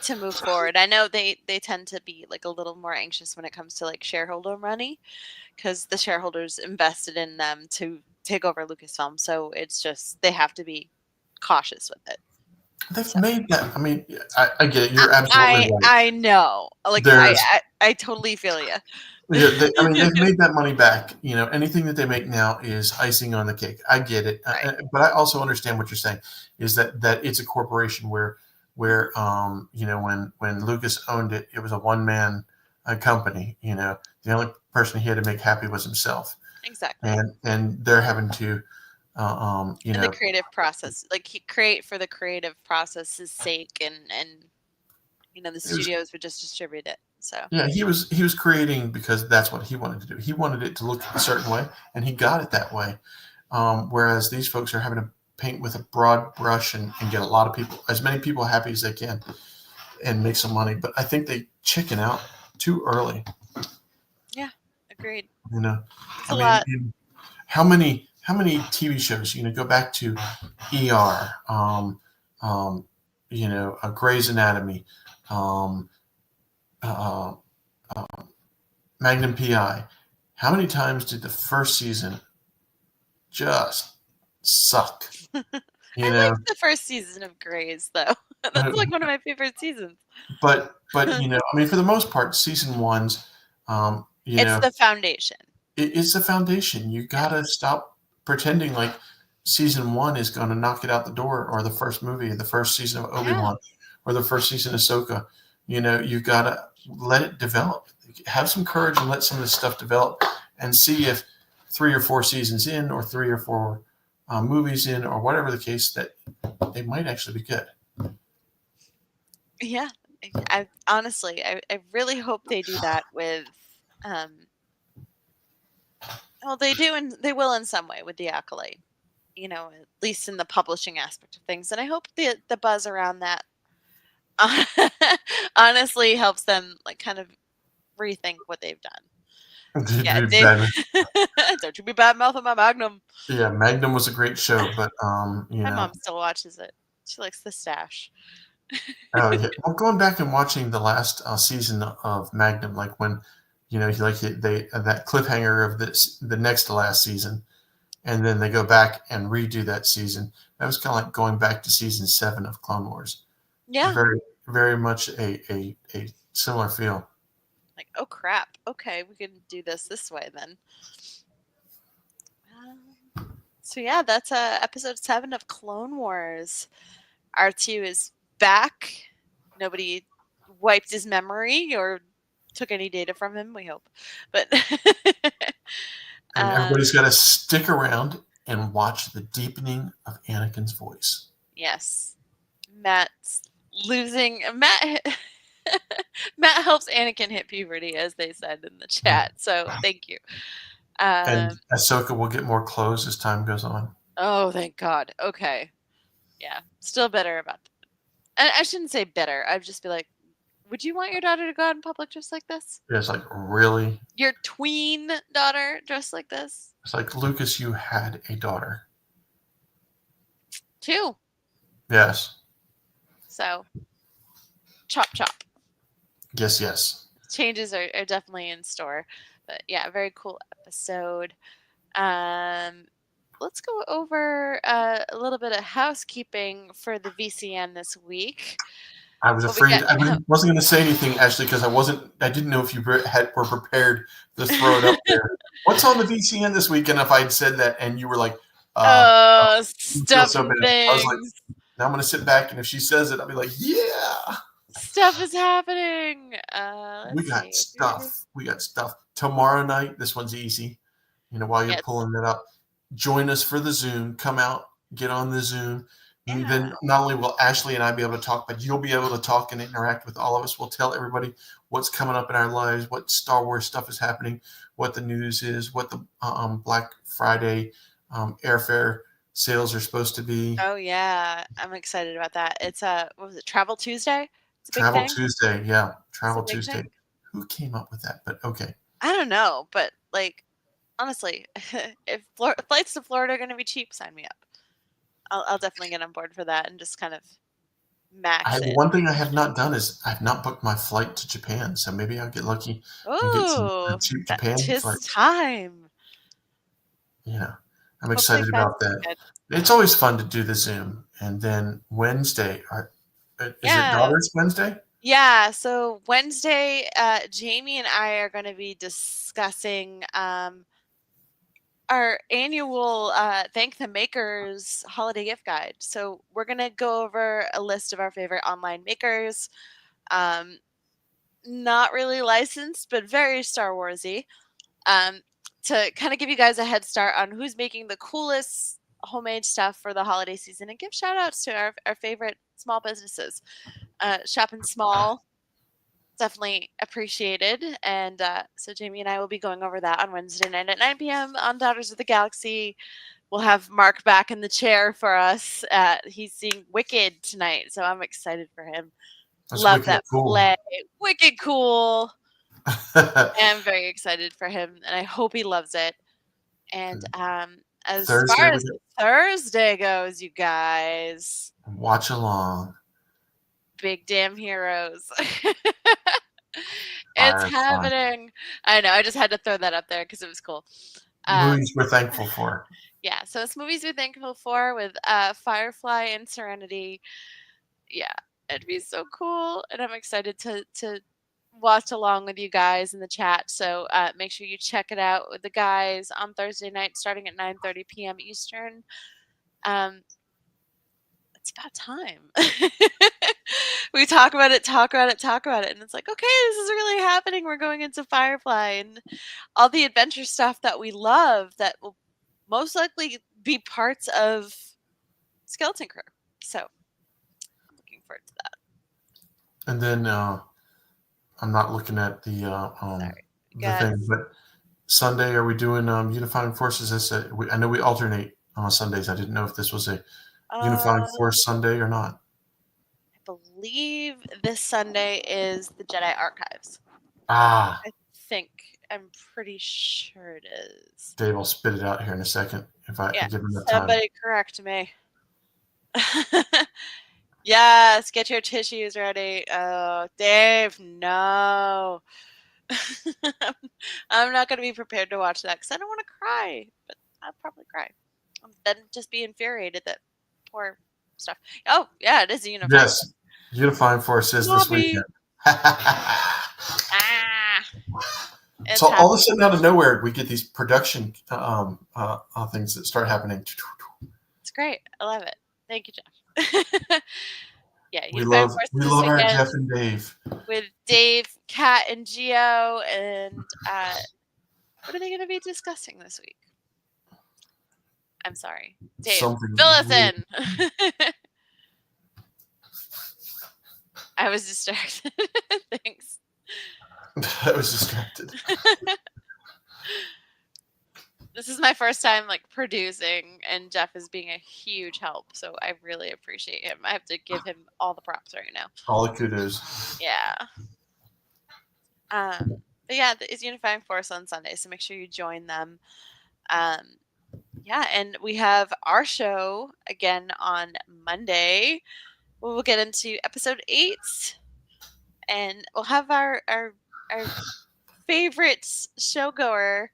D: to move forward. I know they tend to be like a little more anxious when it comes to like shareholder money, because the shareholders invested in them to take over Lucasfilm. So it's just they have to be cautious with it.
C: They've made that. I mean, I get it. You're absolutely right.
D: I know. Like I totally feel you.
C: Yeah, they've made that money back. Anything that they make now is icing on the cake. I get it,
D: Right.
C: But I also understand what you're saying. Is that it's a corporation where when Lucas owned it, it was a one-man company. The only person he had to make happy was himself.
D: Exactly.
C: And they're having to,
D: the creative process, like he create for the creative process's sake, and the studios would just distribute it. So
C: yeah, he was creating because that's what he wanted to do. He wanted it to look a certain way, and he got it that way. Whereas these folks are having to paint with a broad brush and get a lot of people, as many people happy as they can, and make some money. But I think they chicken out too early.
D: Yeah, agreed.
C: You know,
D: It's
C: I
D: a
C: mean,
D: lot.
C: how many TV shows? Go back to ER, Grey's Anatomy, um, uh, Magnum PI. How many times did the first season just suck?
D: I liked the first season of Grey's, though. That's like one of my favorite seasons.
C: But I mean, for the most part, season ones,
D: it's the foundation.
C: It's the foundation. You gotta stop pretending like season one is going to knock it out the door, or the first movie, the first season of Obi-Wan, or the first season of Ahsoka. You gotta let it develop. Have some courage and let some of this stuff develop, and see if 3 or 4 seasons in, or 3 or 4 movies in, or whatever the case, that they might actually be good.
D: Yeah, I honestly, I really hope they do that with. Well, they do, and they will in some way with the Acolyte. At least in the publishing aspect of things, and I hope the buzz around that honestly helps them like kind of rethink what they've done. Yeah, don't you be bad mouthing my Magnum.
C: Yeah, Magnum was a great show, but
D: my mom still watches it. She likes the stash.
C: Oh yeah, well, going back and watching the last season of Magnum, like when that cliffhanger of the next to last season, and then they go back and redo that season. That was kind of like going back to season 7 of Clone Wars.
D: Yeah,
C: very very much a similar feel.
D: Like, oh crap! Okay, we can do this way then. So yeah, that's episode 7 of Clone Wars. R2 is back. Nobody wiped his memory or took any data from him, we hope. But
C: and everybody's got to stick around and watch the deepening of Anakin's voice.
D: Yes. Matt's losing. Matt helps Anakin hit puberty, as they said in the chat. So thank you.
C: And Ahsoka will get more clothes as time goes on.
D: Oh, thank God. Okay. Yeah. Still bitter about that. I shouldn't say bitter. I'd just be like, would you want your daughter to go out in public dressed like this?
C: Yeah, it's like, really?
D: Your tween daughter dressed like this?
C: It's like, Lucas, you had a daughter.
D: 2.
C: Yes.
D: So, chop chop.
C: Yes.
D: Changes are definitely in store. But yeah, very cool episode. Let's go over a little bit of housekeeping for the VCN this week.
C: I was afraid I wasn't going to say anything, Ashley, because I didn't know if you were prepared to throw it up there. What's on the VCN this week? And if I'd said that and you were like,
D: stuff and things.
C: I was like, now I'm going to sit back, and if she says it, I'll be like, yeah.
D: Stuff is happening.
C: We got stuff. Tomorrow night, this one's easy. While you're pulling it up, join us for the Zoom. Come out, get on the Zoom. Yeah. And then not only will Ashley and I be able to talk, but you'll be able to talk and interact with all of us. We'll tell everybody what's coming up in our lives, what Star Wars stuff is happening, what the news is, what the Black Friday airfare sales are supposed to be.
D: Oh yeah, I'm excited about that. It's what was it? Travel Tuesday.
C: Travel Tuesday, yeah. Travel Tuesday. Who came up with that? But okay.
D: I don't know, but like honestly, if flights to Florida are going to be cheap, sign me up. I'll definitely get on board for that and just kind of max it.
C: One thing I have not done is I've not booked my flight to Japan, so maybe I'll get lucky and get some cheap Japan flights.
D: Time.
C: Yeah, I'm excited about that. Good. It's always fun to do the Zoom, and then Wednesday. Is it Daughters Wednesday?
D: Yeah, so Wednesday, Jamie and I are going to be discussing our annual Thank the Makers holiday gift guide. So we're going to go over a list of our favorite online makers. Not really licensed, but very Star Warsy. To kind of give you guys a head start on who's making the coolest homemade stuff for the holiday season and give shout outs to our favorite small businesses. Shopping small, definitely appreciated. And so Jamie and I will be going over that on Wednesday night at 9 p.m. on Daughters of the Galaxy. we'll have Mark back in the chair for us. He's seeing Wicked tonight, so I'm excited for him.
C: That's
D: Love
C: wicked
D: that
C: cool.
D: play. Wicked cool. I'm very excited for him, and I hope he loves it. And as
C: Thursday,
D: far as Thursday goes, you guys,
C: watch along.
D: Big Damn Heroes.
C: Firefly.
D: It's happening. I know. I just had to throw that up there because it was cool.
C: Movies we're thankful for.
D: Yeah, so it's movies we're thankful for with Firefly and Serenity. Yeah, it'd be so cool, and I'm excited to watch along with you guys in the chat. So make sure you check it out with the guys on Thursday night, starting at 9:30 p.m. Eastern. It's about time. We talk about it, and it's like, okay, this is really happening. We're going into Firefly and all the adventure stuff that we love that will most likely be parts of Skeleton Crew. So I'm looking forward to that.
C: And then I'm not looking at the thing, but Sunday, are we doing Unifying Forces? I know we alternate on Sundays. I didn't know if this was a Unifying Force Sunday or not.
D: I believe this Sunday is the Jedi Archives.
C: Ah.
D: I'm pretty sure it is.
C: Dave will spit it out here in a second if I give him the time.
D: Somebody correct me. Yes, get your tissues ready. Oh, Dave, no. I'm not going to be prepared to watch that because I don't want to cry, but I'll probably cry. Then just be infuriated that poor stuff. Oh, yeah, it is a Unifying.
C: Yes, Unifying Force is this weekend. So all of a sudden, out of nowhere, we get these production things that start happening.
D: It's great. I love it. Thank you, Jeff. Yeah,
C: we love our Jeff and Dave.
D: With Dave, Kat, and Gio, and what are they going to be discussing this week? I'm sorry, Dave. Fill us in. I was distracted. Thanks.
C: I was distracted.
D: This is my first time producing, and Jeff is being a huge help, so I really appreciate him. I have to give him all the props right now.
C: All the kudos.
D: Yeah. But yeah, it's Unifying Force on Sunday, so make sure you join them. Yeah, and we have our show again on Monday. We'll get into episode 8, and we'll have our favorite showgoer,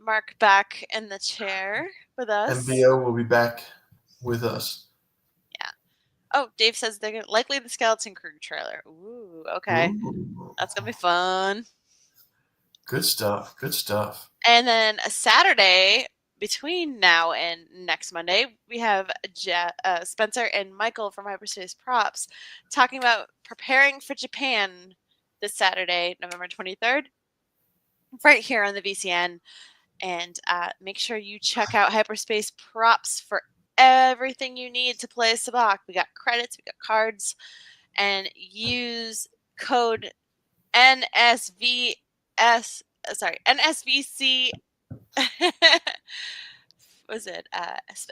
D: Mark, back in the chair with us.
C: MBO will be back with us.
D: Yeah. Oh, Dave says they're likely the Skeleton Crew trailer. Ooh, okay. Ooh. That's going to be fun.
C: Good stuff. Good stuff.
D: And then a Saturday, between now and next Monday, we have Spencer and Michael from Hyperspace Props talking about preparing for Japan this Saturday, November 23rd, right here on the VCN. And make sure you check out Hyperspace Props for everything you need to play Sabacc. We got credits, we got cards, and use code NSVC. Was it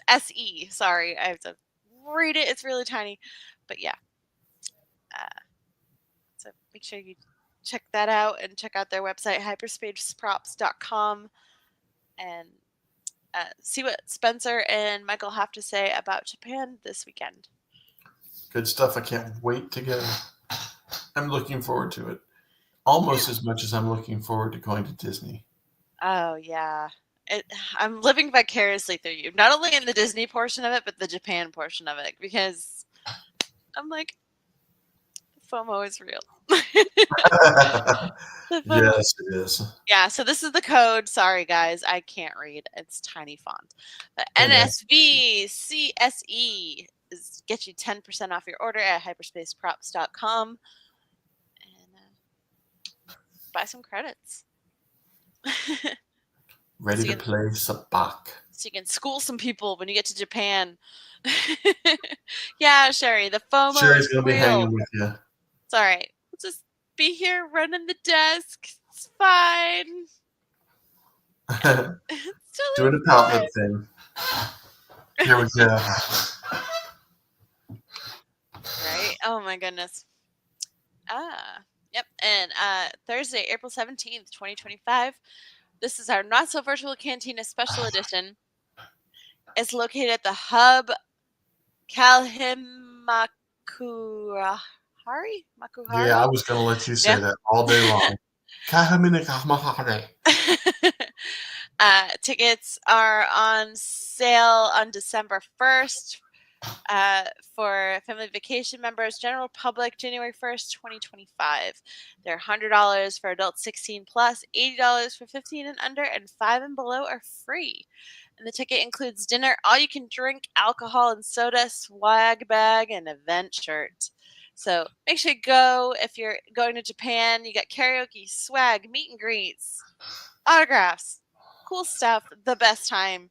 D: SE? Sorry, I have to read it. It's really tiny, but yeah. So make sure you check that out and check out their website, hyperspaceprops.com, and see what Spencer and Michael have to say about Japan this weekend.
C: Good stuff. I can't wait to go. I'm looking forward to it. Almost as much as I'm looking forward to going to Disney.
D: Oh, yeah. I'm living vicariously through you. Not only in the Disney portion of it, but the Japan portion of it. Because I'm like, FOMO is real.
C: Yes, it is.
D: Yeah, so this is the code. Sorry, guys. I can't read. It's tiny font. But NSVCSE is get you 10% off your order at hyperspaceprops.com. Buy some credits.
C: Ready to play Sabacc.
D: So you can school some people when you get to Japan. Yeah, Sherry, the FOMO
C: Sherry's going to be
D: real.
C: hanging with you.
D: It's all right. We'll just be here running the desk. It's fine.
C: Doing a palette thing. Here we go.
D: Right? Oh my goodness. Yep. And Thursday, April 17th, 2025. This is our Not So Virtual Cantina Special Edition. It's located at the Hub Kalhimakuhari? Makuhari?
C: Yeah, I was going to let you say that all day long.
D: Tickets are on sale on December 1st for family vacation members, general public, January 1st, 2025. They're $100 for adults 16 plus, $80 for 15 and under, and 5 and below are free. And the ticket includes dinner, all you can drink, alcohol and soda, swag bag, and event shirt. So make sure you go. If you're going to Japan, you got karaoke, swag, meet and greets, autographs, cool stuff, the best time.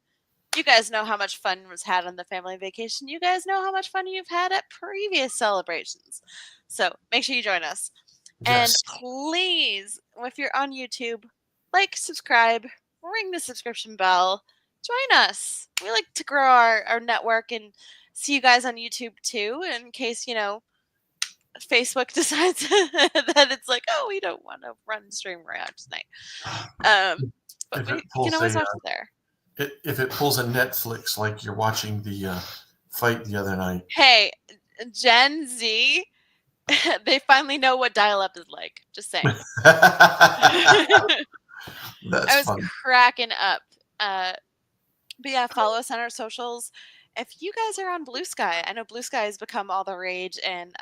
D: You guys know how much fun was had on the family vacation. You guys know how much fun you've had at previous celebrations. So make sure you join us.
C: Yes.
D: And please, if you're on YouTube, like, subscribe, ring the subscription bell, join us. We like to grow our network and see you guys on YouTube too, in case, Facebook decides that it's like, oh, we don't want to run stream around tonight. But you can always watch it there.
C: If it pulls a Netflix like you're watching the fight the other night.
D: Hey, Gen Z, they finally know what dial-up is like. Just saying.
C: That's
D: I was
C: funny.
D: cracking up. But yeah, follow us on our socials. If you guys are on Blue Sky, I know Blue Sky has become all the rage, and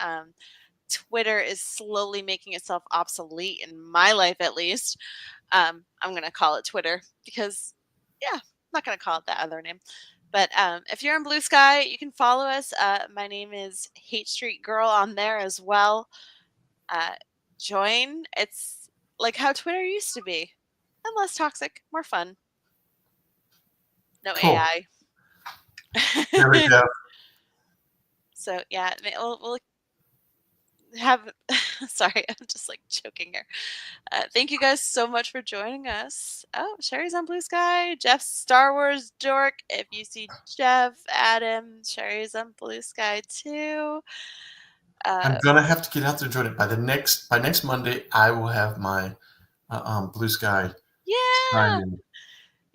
D: Twitter is slowly making itself obsolete in my life, at least. I'm going to call it Twitter because, yeah, I'm not going to call it that other name. But if you're on Blue Sky, you can follow us. My name is Hate Street Girl on there as well. Join. It's like how Twitter used to be. And less toxic, more fun. No
C: Cool.
D: AI.
C: There we go.
D: So yeah, we'll have. Sorry, I'm just like choking here. Thank you guys so much for joining us. Oh, Sherry's on Blue Sky. Jeff's Star Wars dork. If you see Jeff, Adam, Sherry's on Blue Sky too.
C: I'm gonna have to get out there and join it by next Monday. I will have my Blue Sky.
D: Yeah.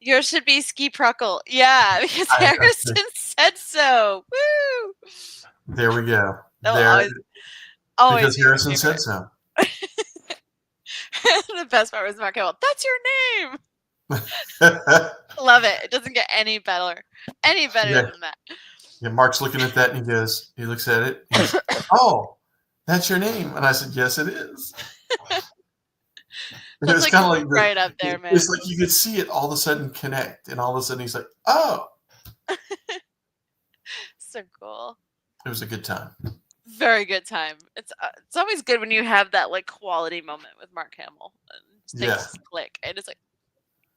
D: Yours should be Ski Pruckle. Yeah, because Harrison said so. Woo!
C: There we go.
D: Always
C: because Harrison said so.
D: The best part was Mark Hamill. That's your name. Love it. It doesn't get any better. Than that.
C: Yeah, Mark's looking at that and he looks at it. And goes, oh, that's your name. And I said, yes, it is. It was kind of like
D: right up there, man.
C: It's like you could see it all of a sudden connect, and all of a sudden he's like, oh.
D: So cool.
C: It was a good time.
D: Very good time. It's always good when you have that like quality moment with Mark Hamill and things click, and it's like,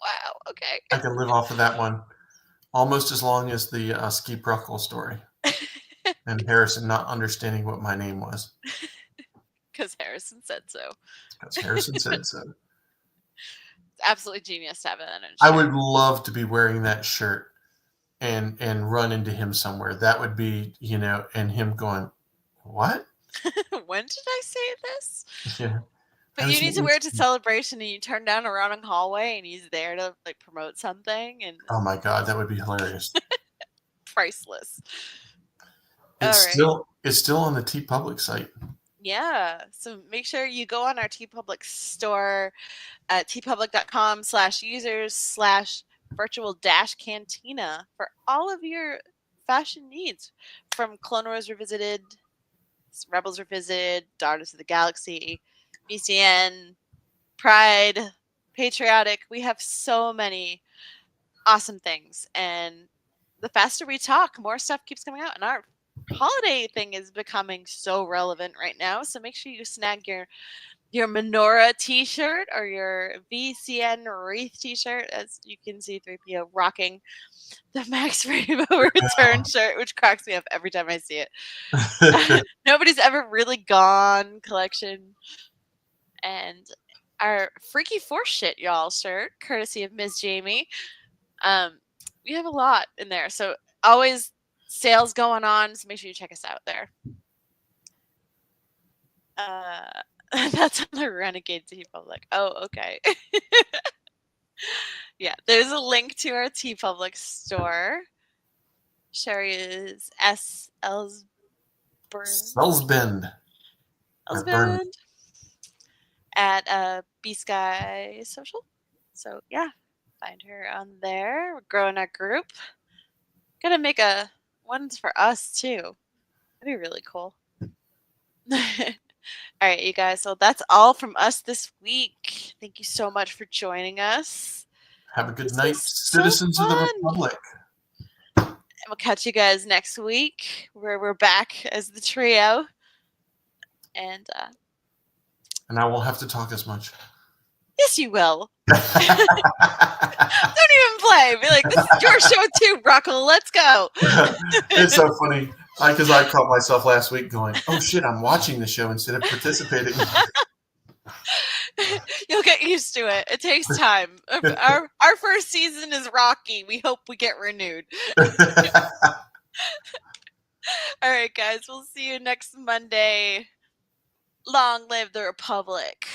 D: wow, okay.
C: I can live off of that one almost as long as the Ski Pruckle story and Harrison not understanding what my name was.
D: Because Harrison said so.
C: Because Harrison said so.
D: It's absolutely genius to have that.
C: I would love to be wearing that shirt and run into him somewhere. That would be, and him going, what?
D: When did I say this?
C: Yeah.
D: But you need to wear it to Celebration, and you turn down a running hallway, and he's there to like promote something. And
C: oh my God, that would be hilarious.
D: Priceless.
C: It's still on the TeePublic site.
D: Yeah, so make sure you go on our TeePublic store at teepublic.com/users/virtual-cantina for all of your fashion needs, from Clone Wars Revisited, Rebels Revisited, Daughters of the Galaxy, BCN, Pride, Patriotic. We have so many awesome things, and the faster we talk, more stuff keeps coming out, and our holiday thing is becoming so relevant right now. So make sure you snag your Menorah t-shirt or your VCN Wreath t-shirt, as you can see 3PO rocking the Max Rainbow Return shirt, which cracks me up every time I see it. Nobody's ever really gone collection. And our Freaky Force shit, y'all shirt, courtesy of Ms. Jamie. we have a lot in there. So always sales going on. So make sure you check us out there. That's on the Renegade T Public. Oh, okay. Yeah, there's a link to our T Public store. Sherry is S. Elsbend.
C: Elsbend.
D: At B Sky Social. So yeah, find her on there. We're growing our group. Gotta make a ones for us too. That'd be really cool. All right, you guys. So that's all from us this week. Thank you so much for joining us.
C: Have a good night, citizens of the Republic.
D: And we'll catch you guys next week where we're back as the trio. And
C: I won't have to talk as much.
D: Yes, you will. Don't even play. Be like, this is your show too, Brockle. Let's go.
C: It's so funny because I caught myself last week going, "Oh shit, I'm watching the show instead of participating."
D: You'll get used to it. It takes time. Our first season is rocky. We hope we get renewed. All right, guys. We'll see you next Monday. Long live the Republic.